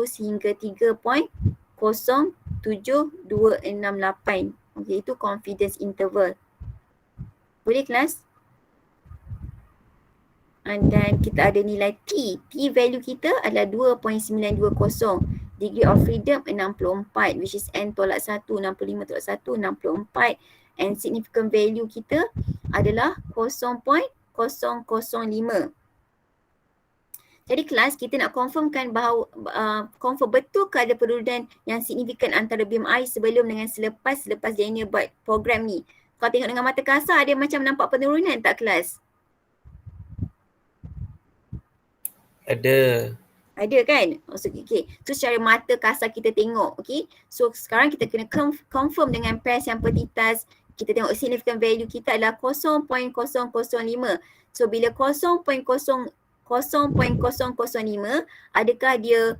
sehingga 3.07268. Okey, itu confidence interval. Boleh kelas? And then kita ada nilai T. T value kita adalah 2.920. Degree of freedom 64, which is N tolak 1, 65 tolak 1, 64. And significant value kita adalah 0.005. Jadi kelas kita nak confirmkan bahawa confirm betul ke ada penurunan yang signifikan antara BMI sebelum dengan selepas Daniel buat program ni. Kalau tengok dengan mata kasar ada macam nampak penurunan tak kelas? Ada. Ada kan? Okay. So secara mata kasar kita tengok. Okay. So sekarang kita kena confirm dengan pair sample t-test. Kita tengok significant value kita adalah 0.005. So bila 0.005, adakah dia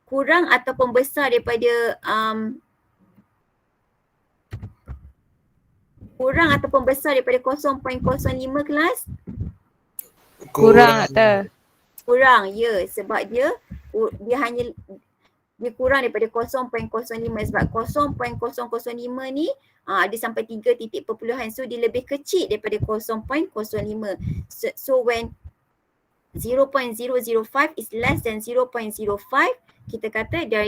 kurang ataupun besar daripada 0.05 kelas? Kurang tak? Kurang, ya, sebab dia kurang daripada 0.05 sebab 0.005 ni ada sampai 3 titik perpuluhan. So dia lebih kecil daripada 0.05. So when 0.005 is less than 0.05, kita kata there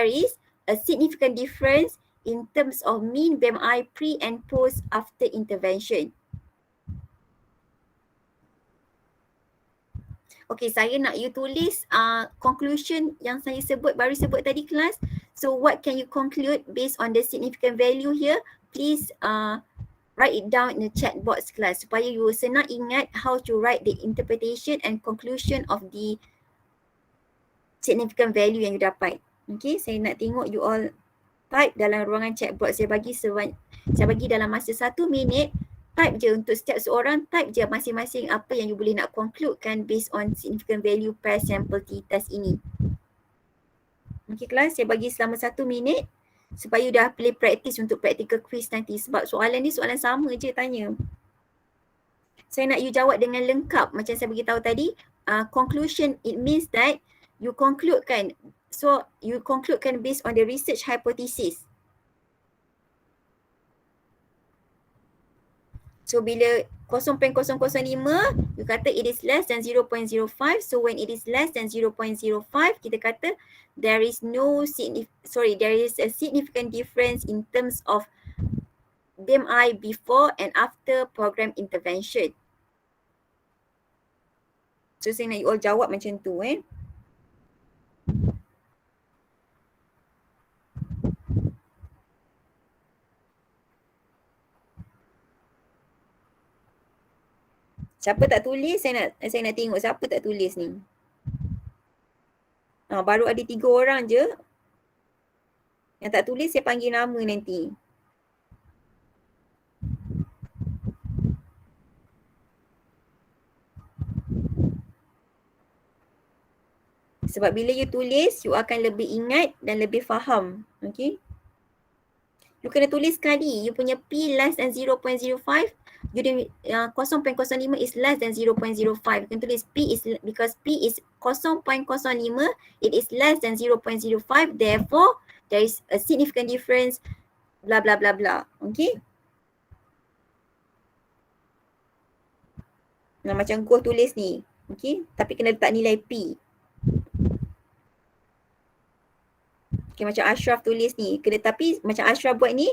is a significant difference in terms of mean BMI pre and post after intervention. Okay, saya nak you tulis conclusion yang saya baru sebut tadi kelas. So what can you conclude based on the significant value here? Please write it down in the chat box kelas supaya you senang ingat how to write the interpretation and conclusion of the significant value yang you dapat. Okay, saya nak tengok you all type dalam ruangan chat box. Saya bagi dalam masa 1 minit. Type je untuk setiap seorang, type je masing-masing apa yang you boleh nak concludekan based on significant value per sample t-test ini. Okay kelas, saya bagi selama 1 minit supaya you dah play practice untuk practical quiz nanti. Sebab soalan ni soalan sama je tanya. Saya nak you jawab dengan lengkap macam saya beritahu tadi. Conclusion, it means that you concludekan. So you concludekan based on the research hypothesis. So bila 0.005, you kata it is less than 0.05. So when it is less than 0.05, kita kata there is a significant difference in terms of BMI before and after program intervention. So saya nak you all jawab macam tu Siapa tak tulis, saya nak tengok siapa tak tulis ni. Baru ada 3 orang je. Yang tak tulis saya panggil nama nanti. Sebab bila you tulis, you akan lebih ingat dan lebih faham. Okay. You kena tulis sekali. You punya P less than 0.05. You 0.05 is less than 0.05. You can tulis P is, because P is 0.05, it is less than 0.05. Therefore, there is a significant difference, blah blah blah blah. Okay. Nah, macam Goh tulis ni. Okay. Tapi kena letak nilai P. Okay, macam Ashraf tulis ni. Tapi macam Ashraf buat ni,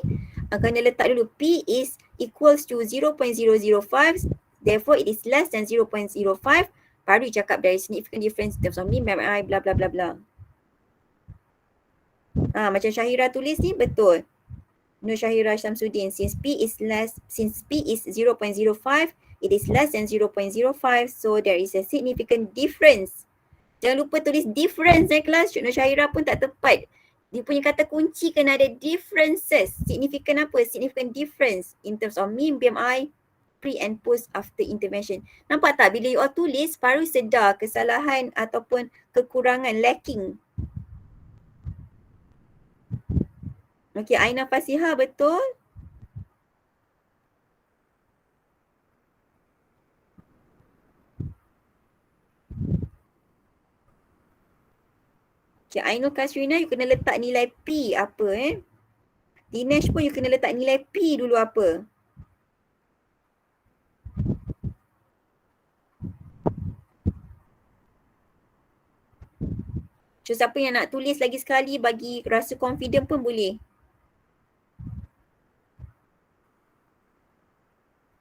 kena letak dulu P is equals to 0.005, therefore it is less than 0.05, baru cakap there is significant difference in terms of mean BMI, bla bla bla bla. Macam Syahira tulis ni betul. Nur Syahira Syamsuddin, since P is 0.05, it is less than 0.05, so there is a significant difference. Jangan lupa tulis difference kelas. Nur Syahira pun tak tepat. Dia punya kata kunci kena ada differences. Significant apa? Significant difference in terms of mean BMI pre and post after intervention. Nampak tak bila you all tulis baru sedar kesalahan ataupun kekurangan lacking. Okay, Aina Fasiha betul. Okay, Ainul Kasrina, you kena letak nilai P apa Dinesh pun you kena letak nilai P dulu apa. So siapa yang nak tulis lagi sekali bagi rasa confident pun boleh.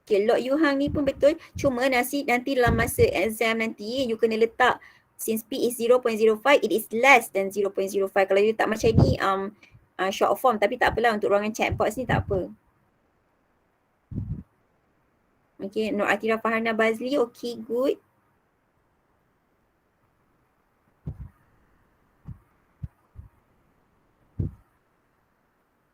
Okay, Lok Yuhang ni pun betul. Cuma nanti dalam masa exam nanti you kena letak since P is 0.05, it is less than 0.05. Kalau you tak macam ni short form, tapi tak apalah untuk ruangan chat box ni tak apa. Okay, Nur Atira Farhana Bazli, okay good.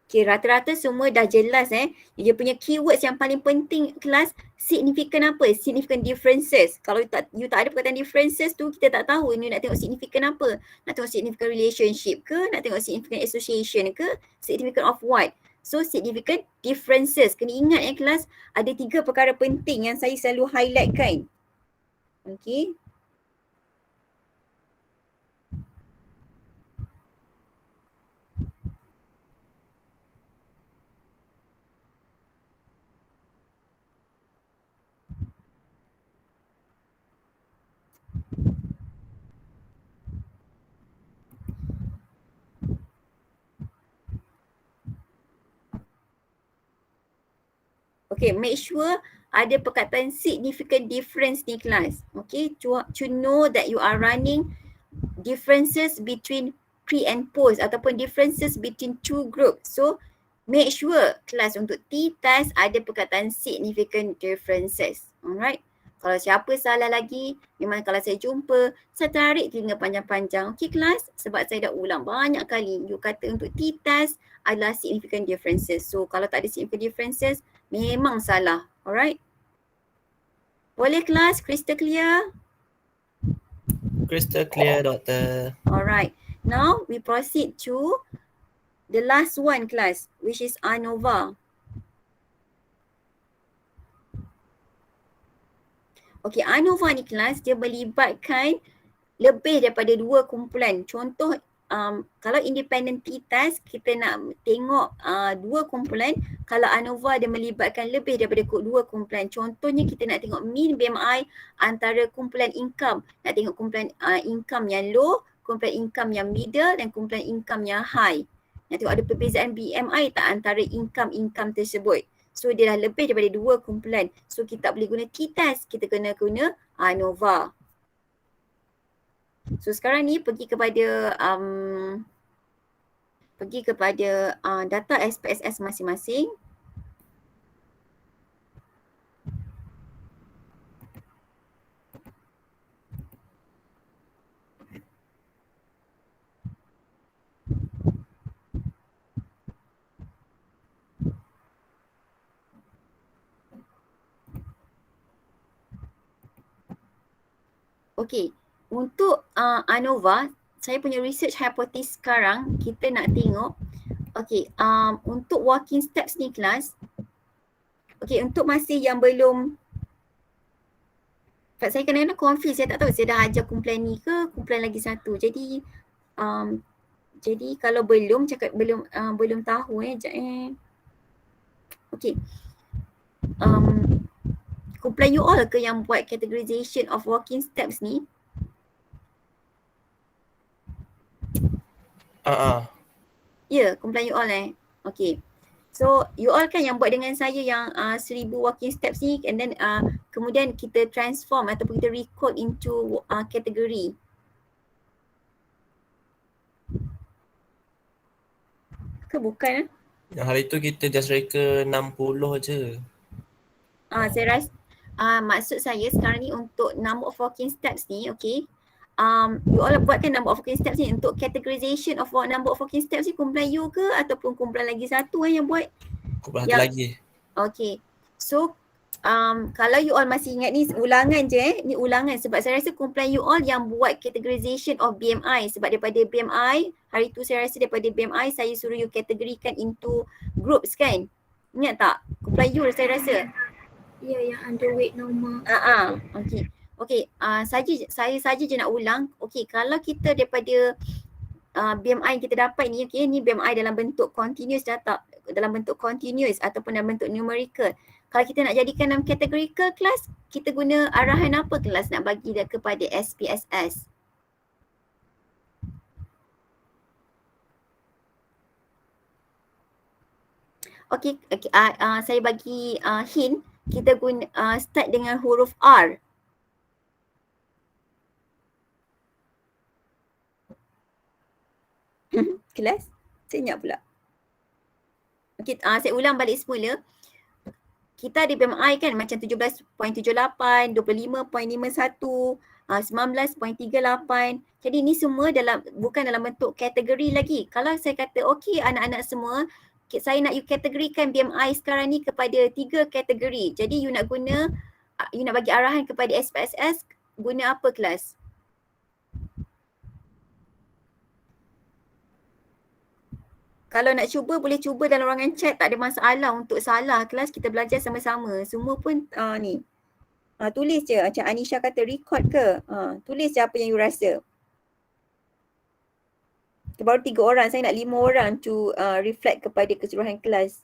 Okay, rata-rata semua dah jelas Dia punya keywords yang paling penting kelas, significant apa? Significant differences. Kalau you tak ada perkataan differences tu, kita tak tahu ni nak tengok significant apa. Nak tengok significant relationship ke? Nak tengok significant association ke? Significant of what? So significant differences. Kena ingat kelas, ada 3 perkara penting yang saya selalu highlight kan. Okay. Okay, make sure ada perkataan significant difference ni kelas. Okay, to know that you are running differences between pre and post ataupun differences between two groups. So, make sure kelas untuk t-test ada perkataan significant differences. Alright. Kalau siapa salah lagi, memang kalau saya jumpa, saya tarik telinga panjang-panjang. Okay kelas, sebab saya dah ulang banyak kali. You kata untuk t-test adalah significant differences. So kalau tak ada significant differences, memang salah. Alright. Boleh kelas? Crystal clear? Crystal clear, Doktor. Alright. Now we proceed to the last one class, which is ANOVA. Okay, ANOVA ni kelas dia melibatkan lebih daripada 2 kumpulan. Contoh, kalau independent t-test kita nak tengok 2 kumpulan. Kalau ANOVA dia melibatkan lebih daripada 2 kumpulan. Contohnya kita nak tengok mean BMI antara kumpulan income. Nak tengok kumpulan income yang low, kumpulan income yang middle dan kumpulan income yang high. Nak tengok ada perbezaan BMI tak antara income-income tersebut. So dia dah lebih daripada 2 kumpulan. So kita tak boleh guna t-test, kita kena guna ANOVA. So sekarang ni pergi kepada data SPSS masing-masing. Okey, untuk ANOVA, saya punya research hypothesis sekarang kita nak tengok. Okey, untuk walking steps ni kelas. Okey, untuk masih yang belum, saya kadang-kadang confuse, saya tak tahu saya dah ajar kumpulan ni ke kumpulan lagi satu. Jadi kalau belum cakap belum tahu okey. Kumpulan you all ke yang buat categorization of walking steps ni? Ya, kumpulan you all Okay. So you all kan yang buat dengan saya yang 1000 walking steps ni, and then kemudian kita transform ataupun kita recode into kategori. Ke bukan? Yang hari tu kita just reka 60 je. Saya rasa maksud saya sekarang ni untuk number of walking steps ni, okay. You all buatkan number of walking steps ni untuk categorization of number of walking steps ni kumpulan you ke ataupun kumpulan lagi satu yang buat? Kumpulan satu lagi. Okay. So kalau you all masih ingat ni ulangan je ni ulangan sebab saya rasa kumpulan you all yang buat categorization of BMI sebab daripada BMI, hari tu saya rasa daripada BMI saya suruh you kategorikan into groups kan? Ingat tak? Kumpulan you saya rasa. Ya, yang underweight normal. Okay. Okay, saya saja je nak ulang. Okay, kalau kita daripada BMI kita dapat ni, okay, ni BMI dalam bentuk continuous data, dalam bentuk continuous ataupun dalam bentuk numerical. Kalau kita nak jadikan dalam categorical class, kita guna arahan apa kelas nak bagi dia kepada SPSS? Okay, saya bagi hint, kita guna start dengan huruf R. Kelas? Saya ingat pula. Okay, saya ulang balik semula. Kita ada BMI kan macam 17.78, 25.51, 19.38. Jadi ni semua bukan dalam bentuk kategori lagi. Kalau saya kata okey anak-anak semua, saya nak you kategorikan BMI sekarang ni kepada 3 kategori. Jadi you nak bagi arahan kepada SPSS, guna apa kelas? Kalau nak cuba, boleh cuba dalam ruangan chat, tak ada masalah untuk salah kelas, kita belajar sama-sama. Semua pun ni. Tulis je, macam Anisha kata record ke. Tulis je apa yang you rasa. Baru 3 orang, saya nak 5 orang to reflect kepada keseluruhan kelas.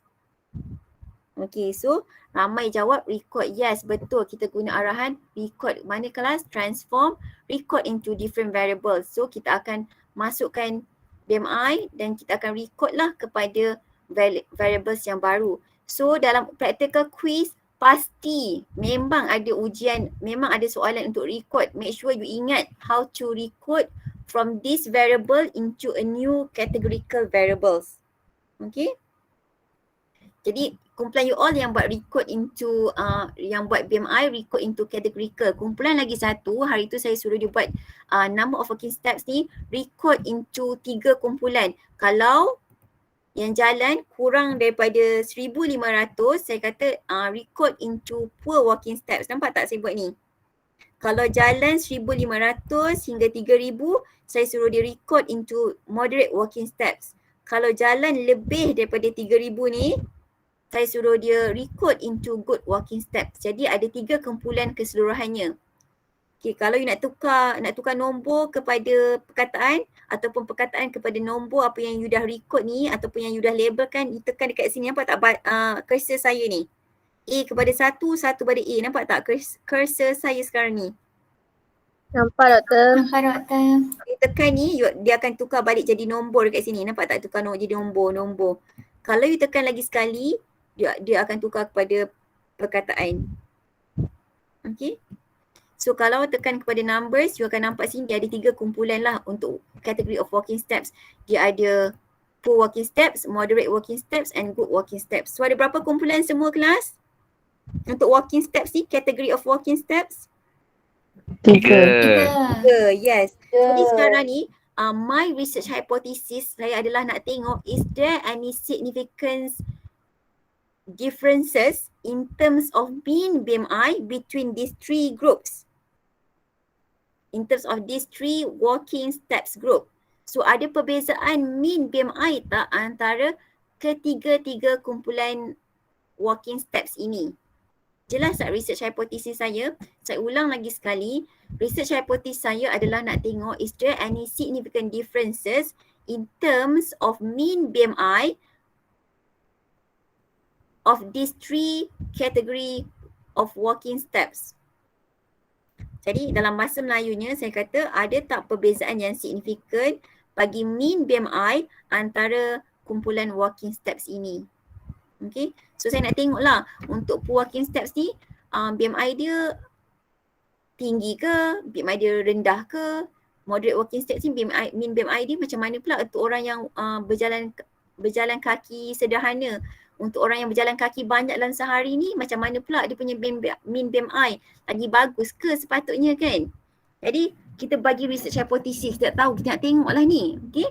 Okay, so ramai jawab record. Yes, betul, kita guna arahan record. Mana kelas? Transform, record into different variables. So kita akan masukkan BMI dan kita akan record lah kepada variables yang baru. So dalam practical quiz pasti memang ada ujian, memang ada soalan untuk record. Make sure you ingat how to record from this variable into a new categorical variables. Okay. Jadi kumpulan you all yang buat record into yang buat BMI record into categorical. Kumpulan lagi satu, hari tu saya suruh dia buat number of working steps ni record into 3 kumpulan. Kalau yang jalan kurang daripada 1,500, saya kata record into poor walking steps. Nampak tak saya buat ni? Kalau jalan 1,500 hingga 3,000, saya suruh dia record into moderate walking steps. Kalau jalan lebih daripada 3,000 ni, saya suruh dia record into good walking steps. Jadi ada 3 kumpulan keseluruhannya. Okay, kalau you nak tukar nombor kepada perkataan ataupun perkataan kepada nombor apa yang you dah record ni ataupun yang you dah labelkan, you tekan dekat sini. Nampak tak cursor saya ni? A kepada 1, 1 pada A. Nampak tak cursor saya sekarang ni? Nampak doktor? Nampak doktor. Dia tekan ni, dia akan tukar balik jadi nombor dekat sini. Nampak tak tukar jadi nombor. Kalau you tekan lagi sekali, dia akan tukar kepada perkataan. Okay. So kalau tekan kepada numbers, you akan nampak sini dia ada 3 kumpulan lah untuk category of walking steps. Dia ada poor walking steps, moderate walking steps and good walking steps. So ada berapa kumpulan semua kelas? Untuk walking steps ni, category of walking steps? 3. Yes. Jadi sekarang ni, my research hypothesis saya adalah nak tengok is there any significance differences in terms of mean BMI between these 3 groups. In terms of these 3 walking steps group. So ada perbezaan mean BMI tak antara ketiga-tiga kumpulan walking steps ini? Jelas tak research hypothesis saya? Saya ulang lagi sekali. Research hypothesis saya adalah nak tengok is there any significant differences in terms of mean BMI of these 3 category of walking steps. Jadi dalam bahasa Melayunya saya kata ada tak perbezaan yang signifikan bagi mean BMI antara kumpulan walking steps ini. Okay. So saya nak tengoklah untuk walking steps ni BMI dia tinggi ke, BMI dia rendah ke, moderate walking steps ni mean BMI dia macam mana pula untuk orang yang berjalan kaki sederhana. Untuk orang yang berjalan kaki banyak dalam sehari ni macam mana pula dia punya mean BMI? Lagi bagus ke sepatutnya kan? Jadi kita bagi research hypothesis, kita tahu, kita nak tengoklah ni. Okay?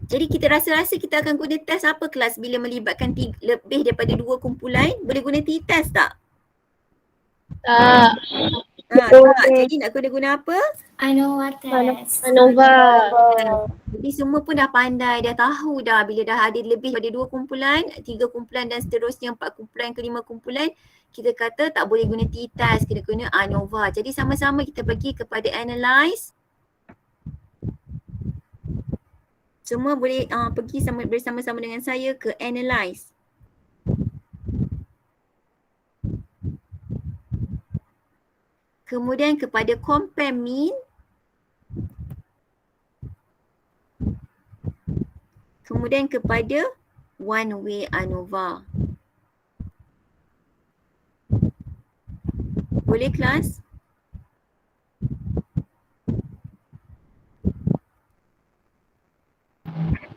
Jadi kita rasa-rasa kita akan guna test apa kelas bila melibatkan lebih daripada 2 kumpulan? Boleh guna t-test tak? Tak. Tak. Jadi nak guna apa? ANOVA test. ANOVA. Jadi semua pun dah pandai, dah tahu dah bila dah ada lebih daripada 2 kumpulan, 3 kumpulan dan seterusnya 4 kumpulan ke 5 kumpulan, kita kata tak boleh guna t-test, kita guna ANOVA. Jadi sama-sama kita pergi kepada analyze. Semua boleh pergi bersama-sama dengan saya ke analyze. Kemudian kepada compare mean. Kemudian kepada one way ANOVA. Boleh kelas?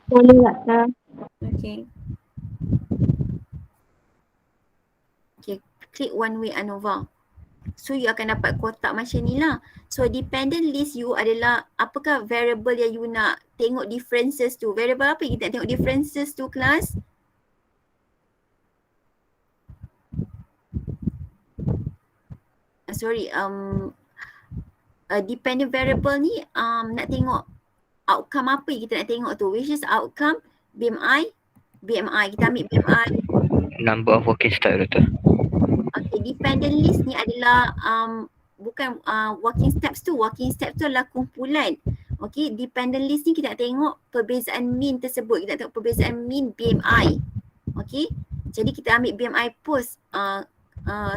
Boleh tak? Okay. Okay, klik one way ANOVA. So you akan dapat kotak macam ni lah. So dependent list you adalah apakah variable yang you nak tengok differences tu. Variable apa yang kita nak tengok differences tu kelas? Dependent variable ni nak tengok outcome apa yang kita nak tengok tu. Which is outcome BMI. Kita ambil BMI. Number of working steps betul. Okay, dependent list ni adalah bukan walking steps tu. Walking steps tu adalah kumpulan. Okay, dependent list ni kita nak tengok perbezaan mean tersebut. Kita nak tengok perbezaan mean BMI. Okay, jadi kita ambil BMI post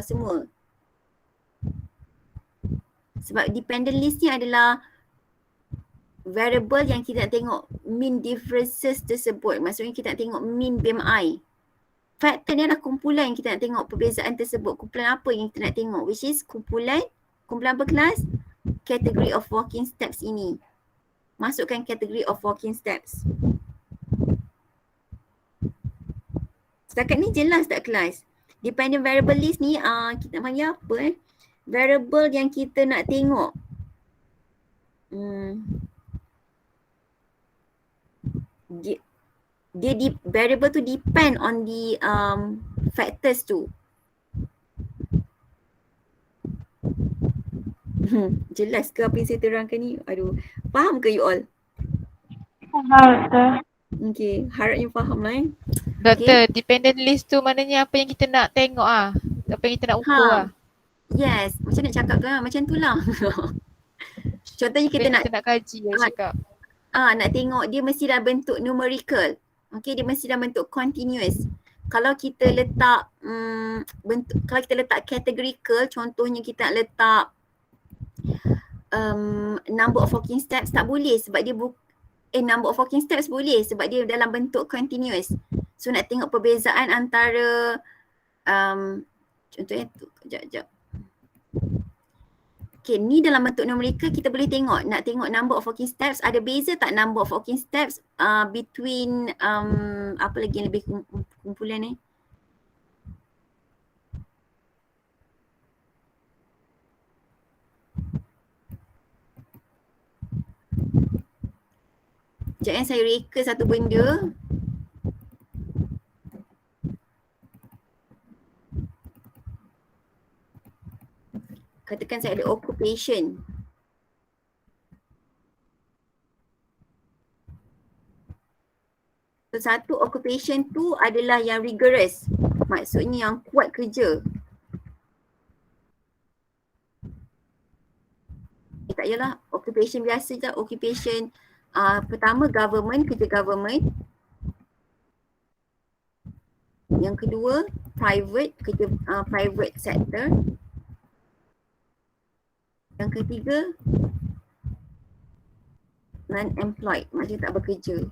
semua. Sebab dependent list ni adalah variable yang kita nak tengok mean differences tersebut. Maksudnya kita nak tengok mean BMI. factor ni adalah kumpulan yang kita nak tengok perbezaan tersebut. Kumpulan apa yang kita nak tengok, which is kumpulan apa kelas? Category of walking steps ini. Masukkan category of walking steps. Setakat ni jelas tak kelas? Dependent variable list ni kita panggil apa variable yang kita nak tengok. Variable tu depend on the factors tu. Jelas ke apa yang saya terangkan ni? Aduh, faham ke you all? Faham. Okay, harapnya faham lah Doktor, dependent list tu maknanya apa yang kita nak tengok apa yang kita nak ukur Yes, macam nak cakap kan, macam tu lah. Contohnya kita nak kaji cakap. Nak tengok dia mesti dalam bentuk numerical. Okay, dia mesti dalam bentuk continuous. Kalau kita letak kalau kita letak categorical, contohnya kita nak letak number of walking steps, tak boleh sebab dia number of walking steps boleh sebab dia dalam bentuk continuous. So nak tengok perbezaan antara contohnya tu, kejap. Okay, ni dalam bentuk numerical kita boleh tengok, nak tengok number of walking steps, ada beza tak number of walking steps between apa lagi yang lebih kumpulan ni? Sekejap saya reka satu benda. Katakan saya ada occupation. So, satu occupation tu adalah yang rigorous. Maksudnya yang kuat kerja. Tak yalah, occupation biasa je. Occupation pertama government, kerja government. Yang kedua private, kerja private sector. Yang ketiga non-employed, maksudnya tak bekerja.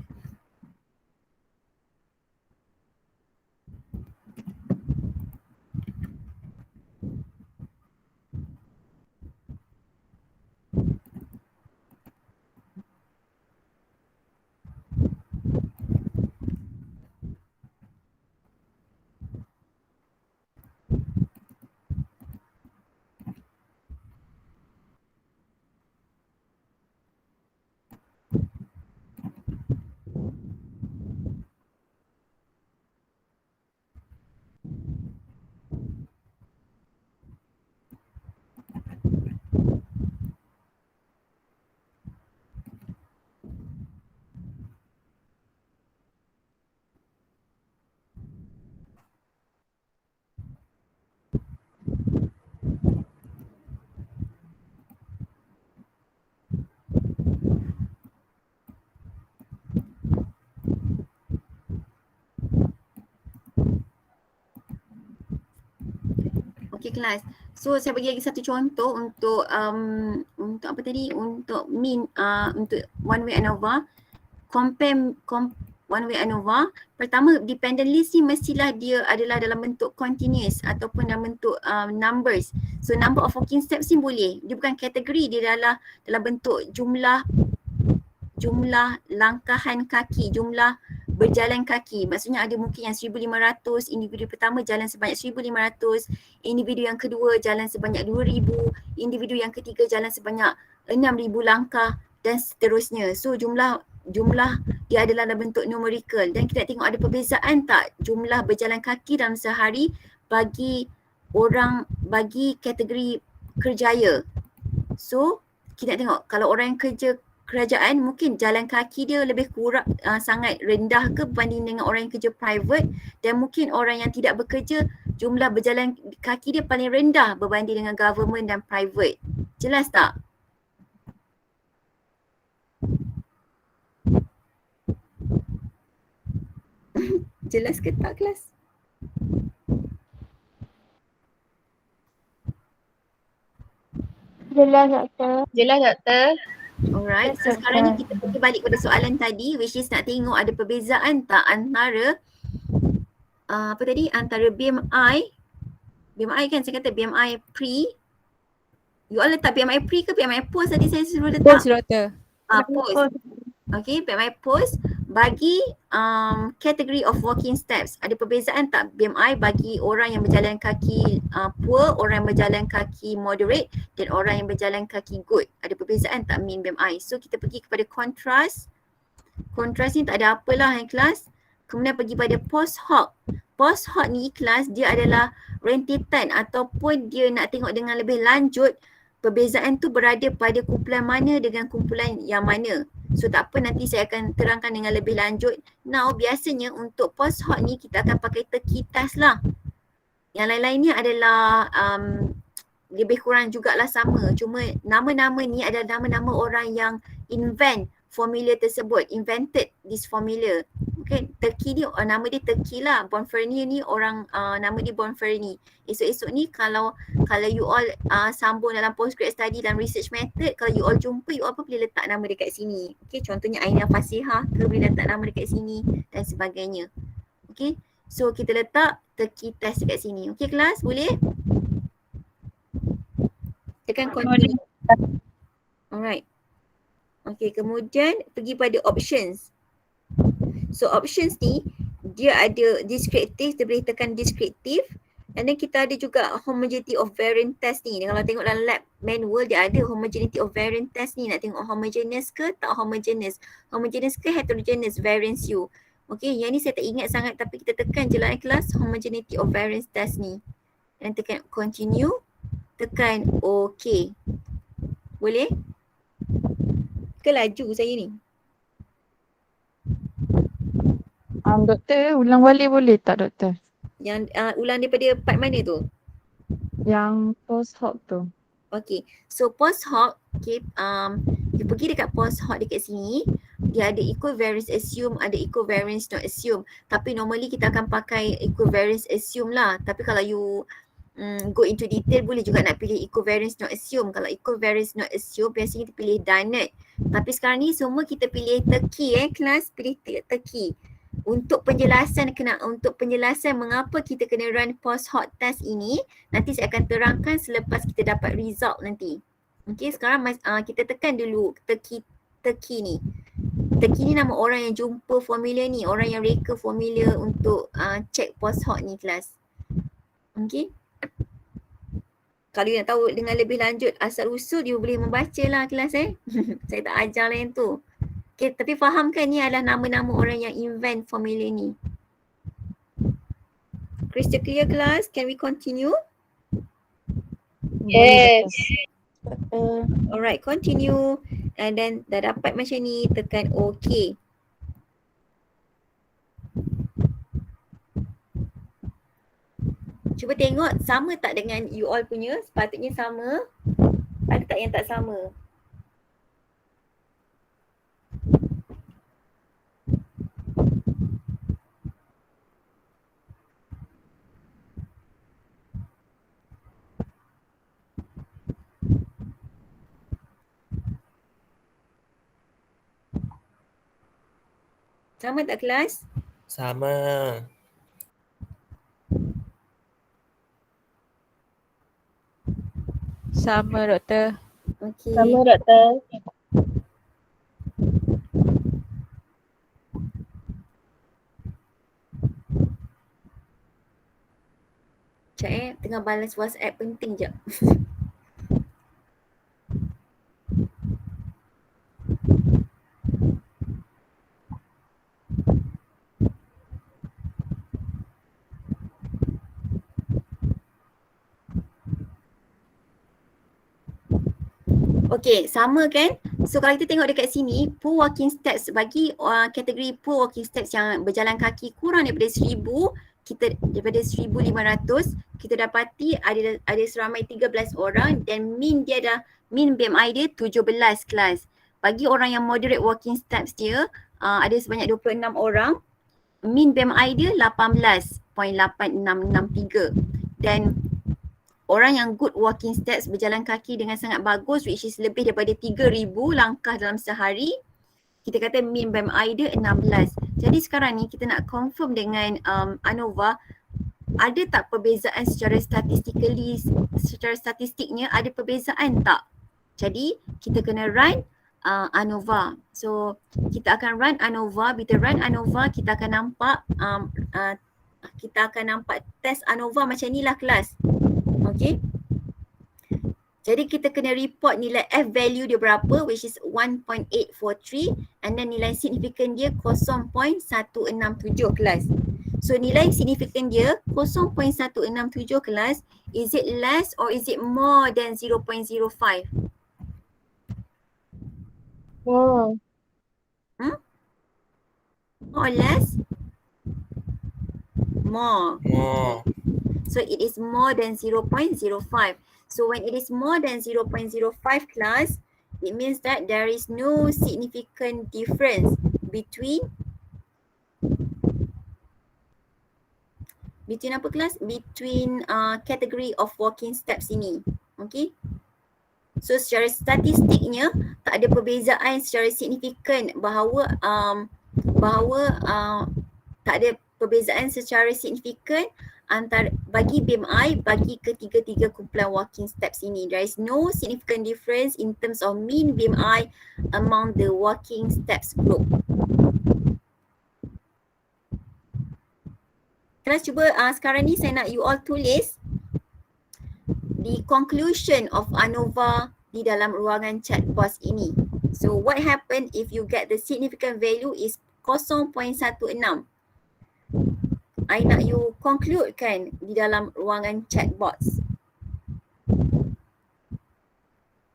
Okay kelas. So saya bagi lagi satu contoh untuk apa tadi? Untuk untuk one way ANOVA. Compare one way ANOVA. Pertama, dependent list ni mestilah dia adalah dalam bentuk continuous ataupun dalam bentuk numbers. So number of walking steps ni boleh. Dia bukan kategori, dia adalah dalam bentuk jumlah langkahan kaki, jumlah berjalan kaki. Maksudnya ada mungkin yang 1,500, individu pertama jalan sebanyak 1,500, individu yang kedua jalan sebanyak 2,000, individu yang ketiga jalan sebanyak 6,000 langkah dan seterusnya. So jumlah dia adalah dalam bentuk numerical dan kita tengok ada perbezaan tak jumlah berjalan kaki dalam sehari bagi kategori kerjaya. So kita tengok kalau orang yang kerja kerajaan mungkin jalan kaki dia lebih kurang sangat rendah ke berbanding dengan orang yang kerja private, dan mungkin orang yang tidak bekerja jumlah berjalan kaki dia paling rendah berbanding dengan government dan private. Jelas tak? Jelas ke tak kelas? Jelas doktor. Alright, so sekarang ni kita pergi balik pada soalan tadi, which is nak tengok ada perbezaan tak antara apa tadi, antara BMI kan saya kata BMI pre. You all letak BMI pre ke BMI post tadi saya suruh letak? Post doktor. Post. Okay, BMI post bagi category of walking steps. Ada perbezaan tak BMI bagi orang yang berjalan kaki poor, orang yang berjalan kaki moderate dan orang yang berjalan kaki good? Ada perbezaan tak mean BMI? So kita pergi kepada contrast. Contrast ni tak ada apalah kelas. Kemudian pergi pada post hoc. Post hoc ni kelas dia adalah rentetan ataupun dia nak tengok dengan lebih lanjut perbezaan tu berada pada kumpulan mana dengan kumpulan yang mana. So tak apa, nanti saya akan terangkan dengan lebih lanjut. Now biasanya untuk post hoc ni kita akan pakai teki test lah. Yang lain-lainnya adalah lebih kurang jugalah sama. Cuma nama-nama ni adalah nama-nama orang yang invent formula tersebut, invented this formula. Okay, Turkey ni nama dia Turkey lah. Bonferni ni orang nama dia Bonferni. Esok-esok ni kalau you all sambung dalam postgrad study dalam research method, kalau you all jumpa, you all pun boleh letak nama dekat sini. Okay, contohnya Aina Fasihah ke boleh letak nama dekat sini dan sebagainya. Okay, so kita letak Turkey test dekat sini. Okay kelas, boleh? Tekan continue. Alright. Okay, kemudian pergi pada options. So options ni dia ada descriptive, dia boleh tekan descriptive. And then kita ada juga homogeneity of variance test ni. Kalau tengok dalam lab manual dia ada homogeneity of variance test ni. Nak tengok homogeneous ke tak homogeneous. Homogeneous ke heterogeneous variance you. Okay, yang ni saya tak ingat sangat tapi kita tekan je lah kelas homogeneity of variance test ni. Dan tekan continue. Tekan OK. Boleh? Ke laju saya ni? Doktor, ulang balik boleh tak doktor? Yang ulang daripada part mana tu? Yang post hoc tu. Okay, so post hoc, okay, you pergi dekat post hoc dekat sini, dia ada equivariance assume, ada equivariance not assume. Tapi normally kita akan pakai equivariance assume lah. Tapi kalau you go into detail boleh juga nak pilih equivariance not assume. Kalau equivariance not assume biasanya kita pilih Dannert. Tapi sekarang ni semua kita pilih Turkey kelas, pilih Turkey. Untuk penjelasan mengapa kita kena run post hoc test ini, nanti saya akan terangkan selepas kita dapat result nanti. Okay, sekarang kita tekan dulu Turkey ni. Turkey ni nama orang yang jumpa formula ni, orang yang reka formula untuk check post hoc ni kelas. Okay. Kalau you nak tahu dengan lebih lanjut asal usul, you boleh membaca lah kelas Saya tak ajar lah yang tu. Okay, tapi fahamkan ni adalah nama-nama orang yang invent formula ni. Crystal clear class? Can we continue? Yes. Alright, continue. And then dah dapat macam ni, tekan OK. Cuba tengok sama tak dengan you all punya? Sepatutnya sama. Ada tak yang tak sama? Sama tak kelas? Sama. Sama doktor. Okey. Sama doktor. Sekejap tengah balas WhatsApp penting jap. Okey, sama kan? So kalau kita tengok dekat sini, poor walking steps bagi kategori poor walking steps yang berjalan kaki kurang daripada 1,000, daripada 1,500, kita dapati ada seramai 13 orang dan mean BMI dia 17 kelas. Bagi orang yang moderate walking steps dia ada sebanyak 26 orang. Mean BMI dia 18.8663 dan orang yang good walking steps berjalan kaki dengan sangat bagus which is lebih daripada 3,000 langkah dalam sehari, kita kata mean BMI dia 16. Jadi sekarang ni kita nak confirm dengan ANOVA, ada tak perbezaan secara statistiknya ada perbezaan tak? Jadi kita kena run ANOVA. So kita akan run ANOVA. Bila run ANOVA kita akan nampak test ANOVA macam ni lah kelas. Okay. Jadi kita kena report nilai F value dia berapa, which is 1.843, and then nilai signifikan dia 0.167 kelas. So nilai signifikan dia 0.167 kelas, is it less or is it more than 0.05? Wow. More or less? More. Oh, So it is more than 0.05. So when it is more than 0.05 class, it means that there is no significant difference between apa kelas? Between category of walking steps ini. Okay. So secara statistiknya tak ada perbezaan secara signifikan bahawa tak ada perbezaan secara signifikan antara bagi BMI bagi ketiga-tiga kumpulan walking steps ini. There is no significant difference in terms of mean BMI among the walking steps group. Kelas cuba sekarang ni saya nak you all tulis the conclusion of ANOVA di dalam ruangan chat box ini. So what happen if you get the significant value is 0.16? I nak you conclude kan di dalam ruangan chat box.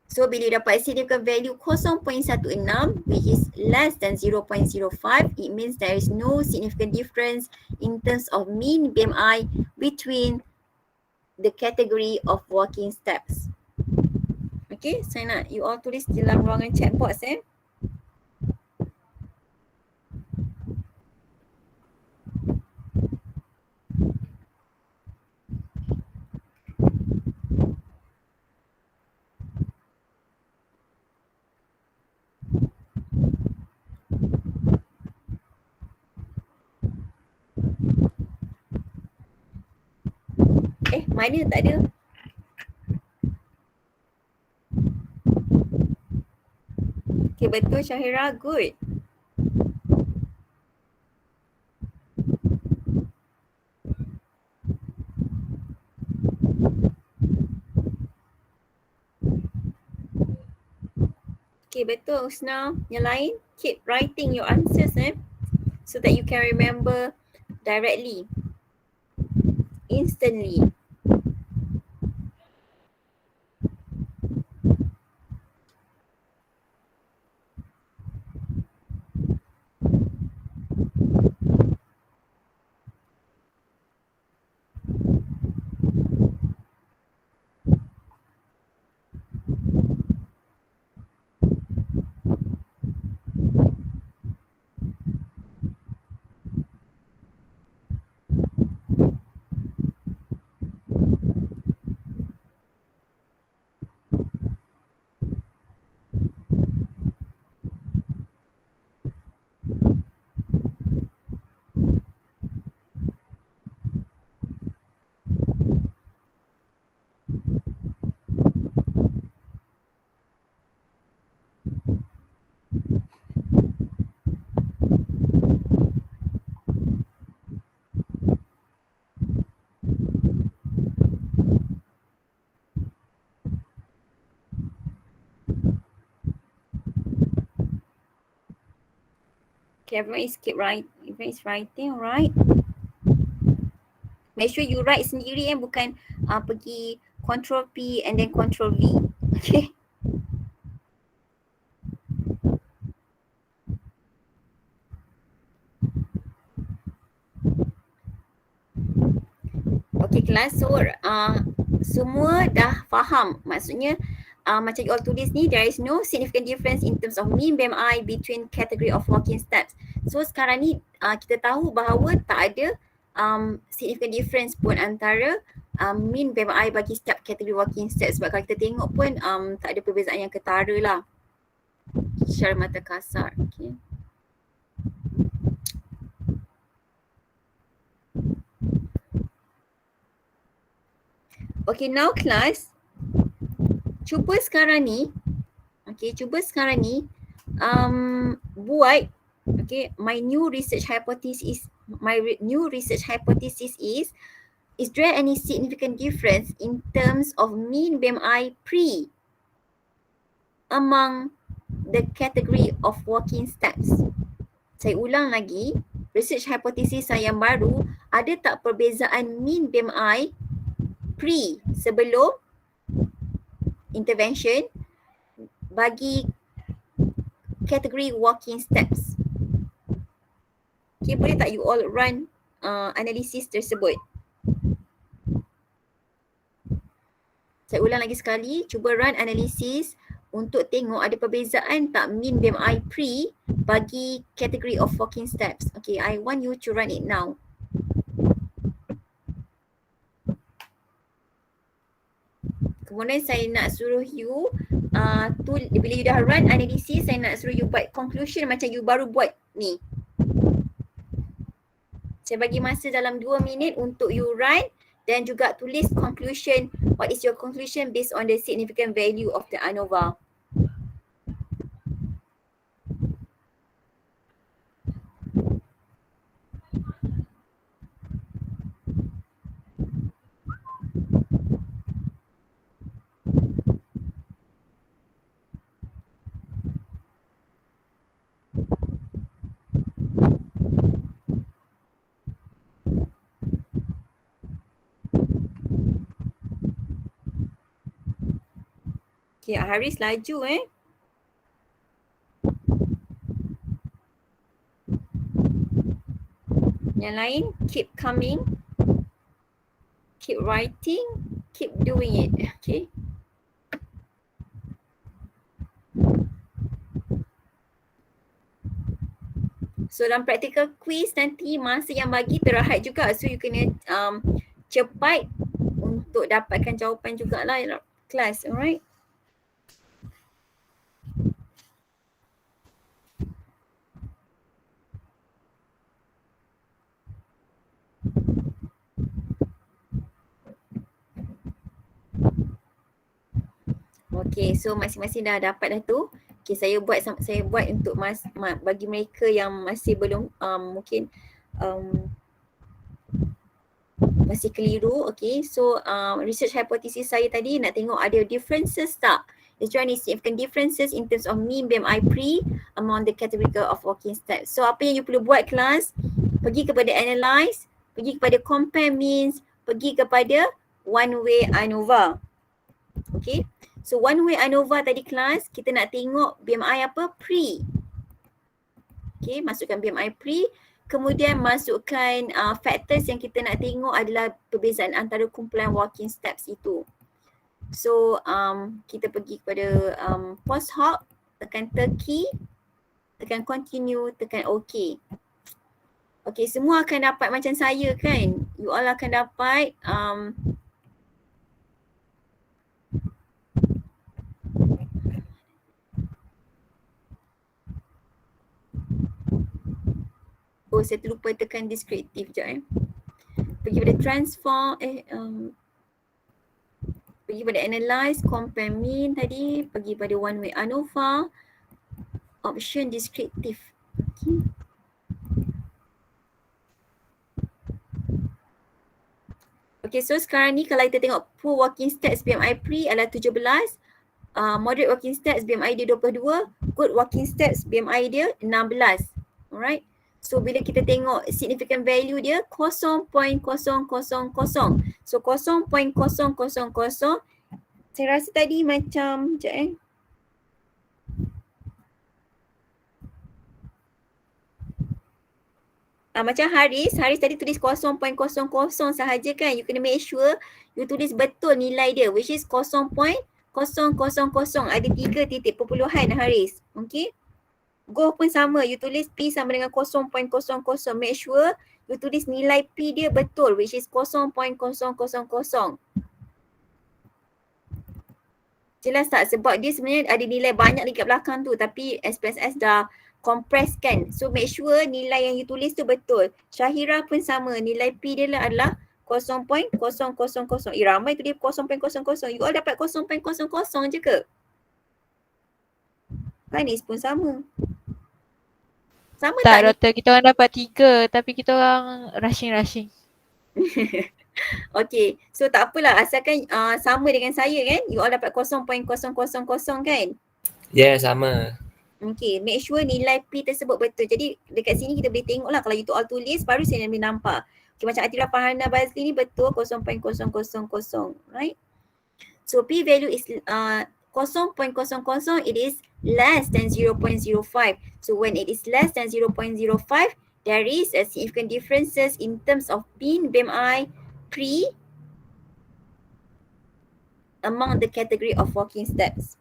So bila you dapat significant value 0.16 which is less than 0.05, it means there is no significant difference in terms of mean BMI between the category of walking steps. Okay, saya nak you all tulis di dalam ruangan chat box mana tak ada? Okay, betul Syahira, good. Okay, betul Husna. Yang lain, keep writing your answers so that you can remember directly, instantly. Okay, everyone is writing, alright? Make sure you write sendiri bukan pergi Ctrl P and then Ctrl V. Okay. Okay kelas, so semua dah faham, maksudnya macam you all tulis ni, there is no significant difference in terms of mean BMI between category of walking steps. So sekarang ni kita tahu bahawa tak ada significant difference pun antara mean BMI bagi setiap category walking steps. Sebab kalau kita tengok pun tak ada perbezaan yang ketara lah secara mata kasar. Okay. Okay, now class, cuba sekarang ni buat, okay, my new research hypothesis is there any significant difference in terms of mean BMI pre among the category of walking steps? Saya ulang lagi, research hypothesis saya yang baru, ada tak perbezaan mean BMI pre sebelum intervention bagi kategori walking steps? Okay, boleh tak you all run analisis tersebut? Saya ulang lagi sekali, cuba run analisis untuk tengok ada perbezaan tak mean BMI pre bagi kategori of walking steps. Okay, I want you to run it now. Kemudian saya nak suruh you bila you dah run analisis, saya nak suruh you buat conclusion macam you baru buat ni. Saya bagi masa dalam 2 minit untuk you run dan juga tulis conclusion. What is your conclusion based on the significant value of the ANOVA? Okay, Haris laju Yang lain, keep coming, keep writing, keep doing it. Okay. So dalam practical quiz nanti masa yang bagi terahat juga. So you kena cepat untuk dapatkan jawapan jugalah kelas. Alright. Okay, so masing-masing dah dapat dah tu. Okay, saya buat untuk bagi mereka yang masih belum mungkin masih keliru. Okay, so research hypothesis saya tadi nak tengok ada differences tak? Is there any significant differences in terms of mean BMI pre among the category of walking steps? So apa yang you perlu buat kelas? Pergi kepada analyze, pergi kepada compare means, pergi kepada one way ANOVA. Okay. So one way ANOVA tadi kelas, kita nak tengok BMI apa? Pre. Okay, masukkan BMI pre. Kemudian masukkan factors yang kita nak tengok adalah perbezaan antara kumpulan walking steps itu. So kita pergi kepada post hoc, tekan Turkey, tekan continue, tekan OK. Okay, semua akan dapat macam saya kan? You all akan dapat oh, saya terlupa tekan descriptive sekejap Pergi pada transform, pergi pada analyze, compare mean tadi, pergi pada one way ANOVA, option descriptive. Okay. Okay, so sekarang ni kalau kita tengok poor walking steps BMI pre adalah 17, moderate walking steps BMI dia 22, good walking steps BMI dia 16. Alright. So bila kita tengok significant value dia 0.000. So 0.000. Saya rasa tadi macam macam Haris tadi tulis 0.00 sahaja kan. You kena make sure you tulis betul nilai dia, which is 0.000. Ada 3 titik perpuluhan Haris. Okay. Go pun sama, you tulis P sama dengan 0.00. Make sure you tulis nilai P dia betul, which is 0.000. Jelas tak? Sebab dia sebenarnya ada nilai banyak dekat belakang tu, tapi SPSS dah compress kan. So make sure nilai yang you tulis tu betul. Syahira pun sama, nilai P dia adalah 0.000. Ramai tu dia 0.00. You all dapat 0.00 je ke? Hanis pun sama. Sama Tak tak? doktor, kita orang dapat 3 tapi kita orang rushing. Okay, so tak apalah asalkan sama dengan saya kan. You all dapat 0.000 kan? Yeah, sama. Okay, make sure nilai P tersebut betul. Jadi dekat sini kita boleh tengok lah kalau you all tulis baru saya boleh nampak. Okay, macam Atira Farhana Bazli ni betul 0.000, right? So P value is 0.00, it is less than 0.05. So when it is less than 0.05, there is a significant differences in terms of mean BMI pre among the category of walking steps.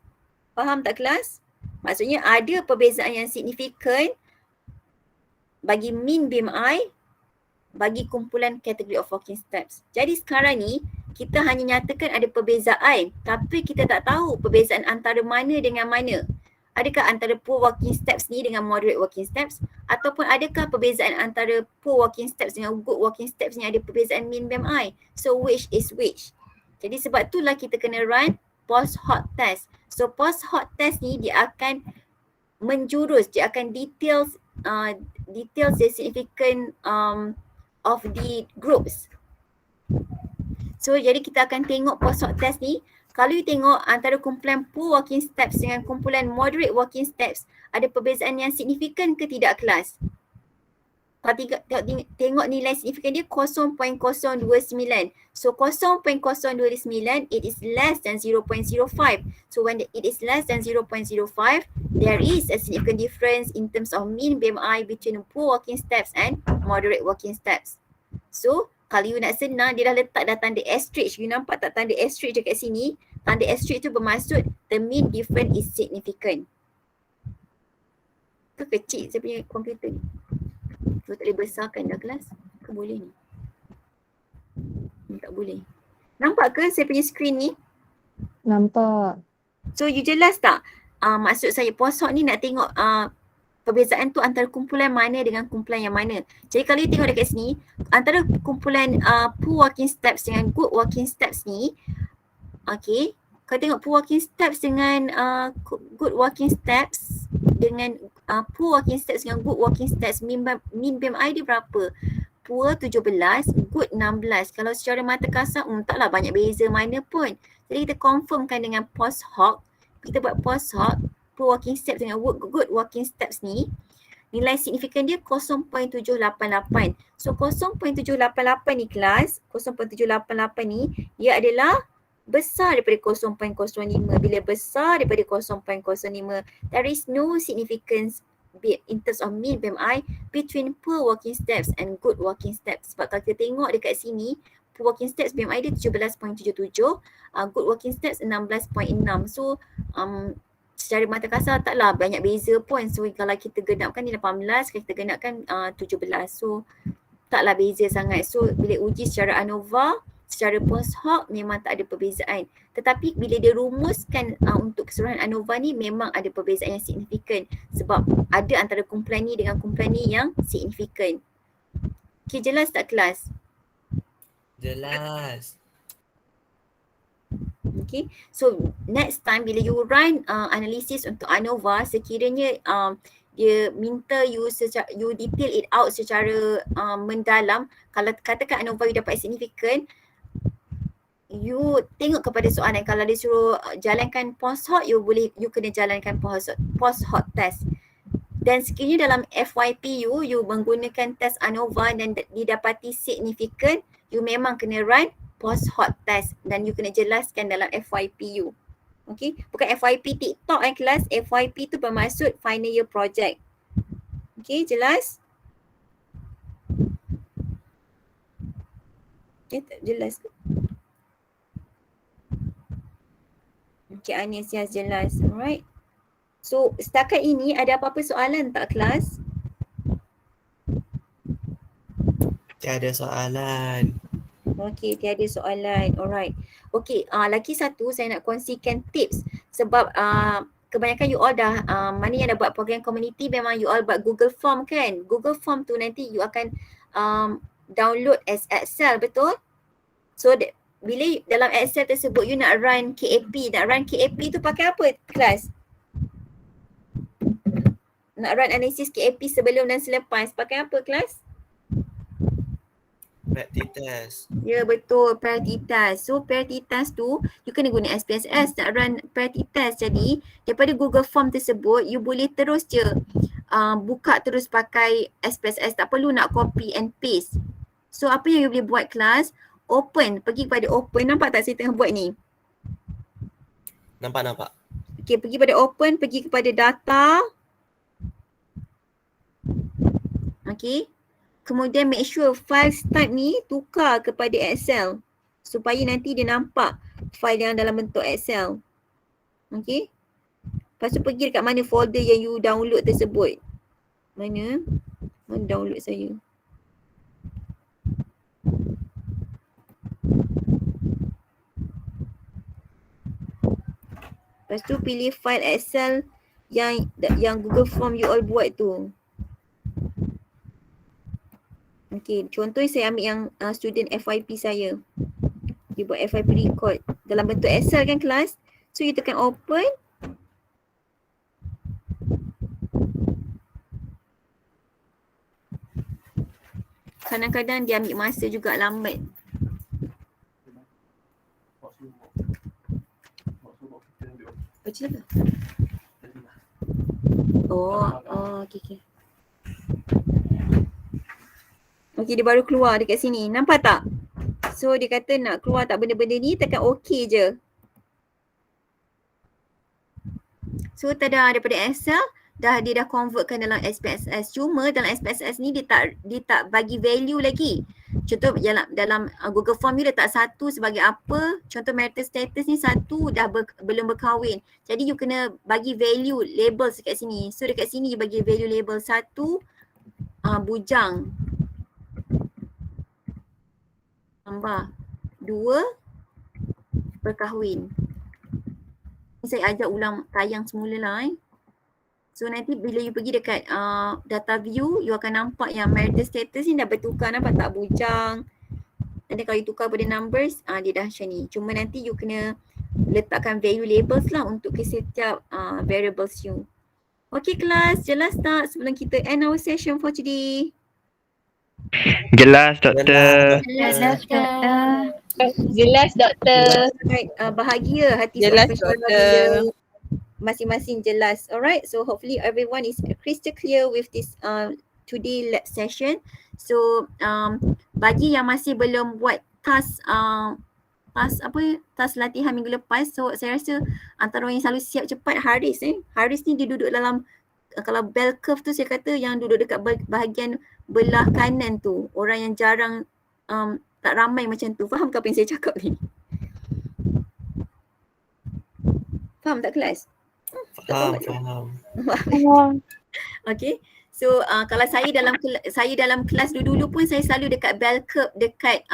Faham tak kelas? Maksudnya ada perbezaan yang signifikan bagi mean BMI bagi kumpulan kategori of walking steps. Jadi sekarang ni kita hanya nyatakan ada perbezaan tapi kita tak tahu perbezaan antara mana dengan mana. Adakah antara poor walking steps ni dengan moderate walking steps ataupun adakah perbezaan antara poor walking steps dengan good walking steps ni ada perbezaan mean BMI. So which is which? Jadi sebab itulah kita kena run post hoc test. So post hoc test ni dia akan menjurus, dia akan details the significant of the groups. So jadi kita akan tengok post hoc test ni. Kalau you tengok antara kumpulan poor walking steps dengan kumpulan moderate walking steps, ada perbezaan yang signifikan ke tidak kelas? Kalau tengok nilai signifikan dia 0.029. So 0.029 it is less than 0.05. So when it is less than 0.05, there is a significant difference in terms of mean BMI between poor walking steps and moderate walking steps. So kalau you nak senang, dia dah letak dah tanda asterisk. You nampak tak tanda asterisk dekat sini? Tanda asterisk tu bermaksud the mean difference is significant. Tu kecil saya punya komputer ni. Tu tak boleh besarkan dah kelas. Ke boleh ni? Tak boleh. Nampak ke saya punya screen ni? Nampak. So you jelas tak? Maksud saya post hoc ni nak tengok perbezaan tu antara kumpulan mana dengan kumpulan yang mana. Jadi kalau you tengok dekat sini, antara kumpulan poor walking steps dengan good walking steps ni, okay, kalau tengok poor walking steps dengan good walking steps dengan poor walking steps dengan good walking steps, mean BMI dia berapa? Poor 17, good 16. Kalau secara mata kasar, taklah banyak beza mana pun. Jadi kita confirmkan dengan post hoc. Kita buat post hoc, poor walking steps dengan good walking steps ni, nilai signifikan dia 0.788. So 0.788 ni kelas, 0.788 ni dia adalah besar daripada 0.05. Bila besar daripada 0.05, there is no significance in terms of mean BMI between poor walking steps and good walking steps. Sebab kalau kita tengok dekat sini, poor walking steps BMI dia 17.77, good walking steps 16.6. So secara mata kasar taklah banyak beza pun. So kalau kita genapkan ni 18, kalau kita genapkan 17. So taklah beza sangat. So bila uji secara ANOVA, secara post hoc memang tak ada perbezaan. Tetapi bila dia rumuskan untuk keseluruhan ANOVA ni memang ada perbezaan yang signifikan. Sebab ada antara kumpulan ni dengan kumpulan ni yang signifikan. Okay, jelas tak kelas? Jelas. Okay, so next time bila you run analisis untuk ANOVA, sekiranya dia minta you detail it out secara mendalam. Kalau katakan ANOVA you dapat signifikan, you tengok kepada soalan. Kalau dia suruh jalankan post hoc, you kena jalankan post hoc test. Dan sekiranya dalam FYP you menggunakan test ANOVA dan didapati signifikan, you memang kena run post hoc test dan you kena jelaskan dalam FYP you. Okay, bukan FYP TikTok kelas. FYP tu bermaksud final year project. Okay, jelas? Okay, tak jelas ke? Okay, Anis, yes, jelas. Alright. So setakat ini ada apa-apa soalan tak kelas? Tiada soalan. Okey, tiada soalan. Alright. Okey, lagi satu saya nak kongsikan tips sebab kebanyakan you all dah, mana yang dah buat program community memang you all buat Google Form kan. Google Form tu nanti you akan download as Excel, betul? So bila dalam Excel tersebut you nak run KAP tu pakai apa kelas? Nak run analisis KAP sebelum dan selepas pakai apa kelas? Practice test. Ya betul, parity test. So parity test tu you kena guna SPSS nak run parity test. Jadi daripada Google Form tersebut you boleh terus je buka terus pakai SPSS, tak perlu nak copy and paste. So apa yang you boleh buat kelas? Open, pergi kepada open. Nampak tak saya tengah buat ni? Nampak. Okay, pergi pada open, pergi kepada data. Okay. Kemudian make sure files type ni tukar kepada Excel supaya nanti dia nampak file yang dalam bentuk Excel. Okay. Lepas tu pergi dekat mana folder yang you download tersebut. Mana download saya. Lepas tu pilih file Excel yang Google Form you all buat tu. Okay, contoh saya ambil yang student FYP saya. Dia buat FYP record dalam bentuk Excel kan kelas. So you tekan open. Kadang-kadang dia ambil masa juga lambat. Baca apa? Oh, okay. Okay, dia baru keluar dekat sini. Nampak tak? So dia kata nak keluar tak benda-benda ni, tekan OK je. So tada daripada Excel, dia dah convertkan dalam SPSS. Cuma dalam SPSS ni dia tak bagi value lagi. Contoh dalam Google Form ni letak 1 sebagai apa. Contoh marital status ni 1 dah belum berkahwin. Jadi you kena bagi value label dekat sini. So dekat sini you bagi value label 1 bujang. Tambah 2 berkahwin. Saya ajak ulang tayang semula lah So nanti bila you pergi dekat data view, you akan nampak yang marital status ni dah bertukar, nampak tak bujang. Nanti kalau you tukar pada numbers, dia dah macam ni. Cuma nanti you kena letakkan value labels lah untuk ke setiap variables you. Okay kelas, jelas tak sebelum kita end our session for today? Jelas doktor. Jelas, doktor. Jelas doktor. Alright, bahagia hati Jelas, profesional doktor. bila masing-masing jelas. Alright, so hopefully everyone is crystal clear with this today lab session. So bagi yang masih belum buat task latihan minggu lepas, so saya rasa antara orang yang selalu siap cepat Haris Haris ni dia duduk dalam kalau bell curve tu saya kata yang duduk dekat bahagian belah kanan tu, orang yang jarang tak ramai macam tu. Faham ke apa yang saya cakap ni? Faham tak kelas? Faham. Okay. So kalau saya dalam kelas dulu pun saya selalu dekat bell curve, dekat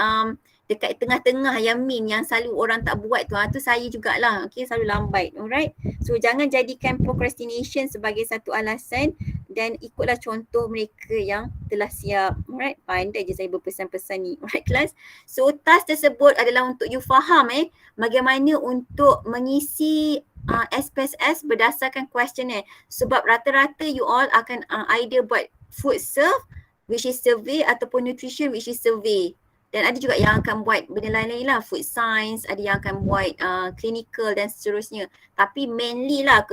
tengah-tengah yang mean yang selalu orang tak buat tu. Tu saya jugalah. Okay, selalu lambat. Alright. So jangan jadikan procrastination sebagai satu alasan dan ikutlah contoh mereka yang telah siap. Alright. Pandai je saya berpesan-pesan ni. Alright kelas. So task tersebut adalah untuk you faham bagaimana untuk mengisi SPSS berdasarkan questionnaire. Sebab rata-rata you all akan either buat food serve which is survey ataupun nutrition which is survey. Dan ada juga yang akan buat benda lain-lain lah, food science, ada yang akan buat clinical dan seterusnya. Tapi mainly lah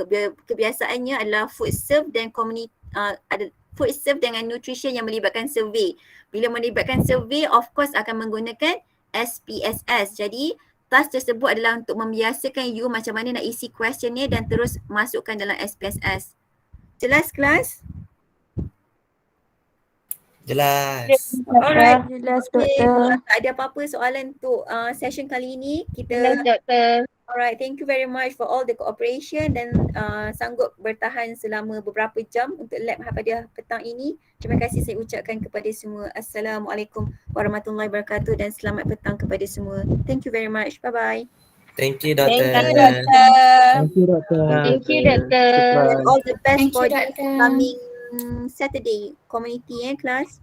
kebiasaannya adalah food serve dan ada food serve dengan nutrition yang melibatkan survey. Bila melibatkan survey, of course akan menggunakan SPSS. Jadi task tersebut adalah untuk membiasakan you macam mana nak isi questionnaire dan terus masukkan dalam SPSS. Jelas kelas? Jelas. Alright. Jelas, Okay, doktor. tak ada apa-apa soalan untuk session kali ini. Jelas Kita doktor. alright, thank you very much for all the cooperation dan sanggup bertahan selama beberapa jam untuk lab pada petang ini. Terima kasih saya ucapkan kepada semua. Assalamualaikum warahmatullahi wabarakatuh dan selamat petang kepada semua. Thank you very much. Bye-bye. Thank you, Thank you, Doctor. Doctor. Thank you, Doktor. Thank you, Doctor. And all the best Thank for you, the Doctor. coming Saturday community class.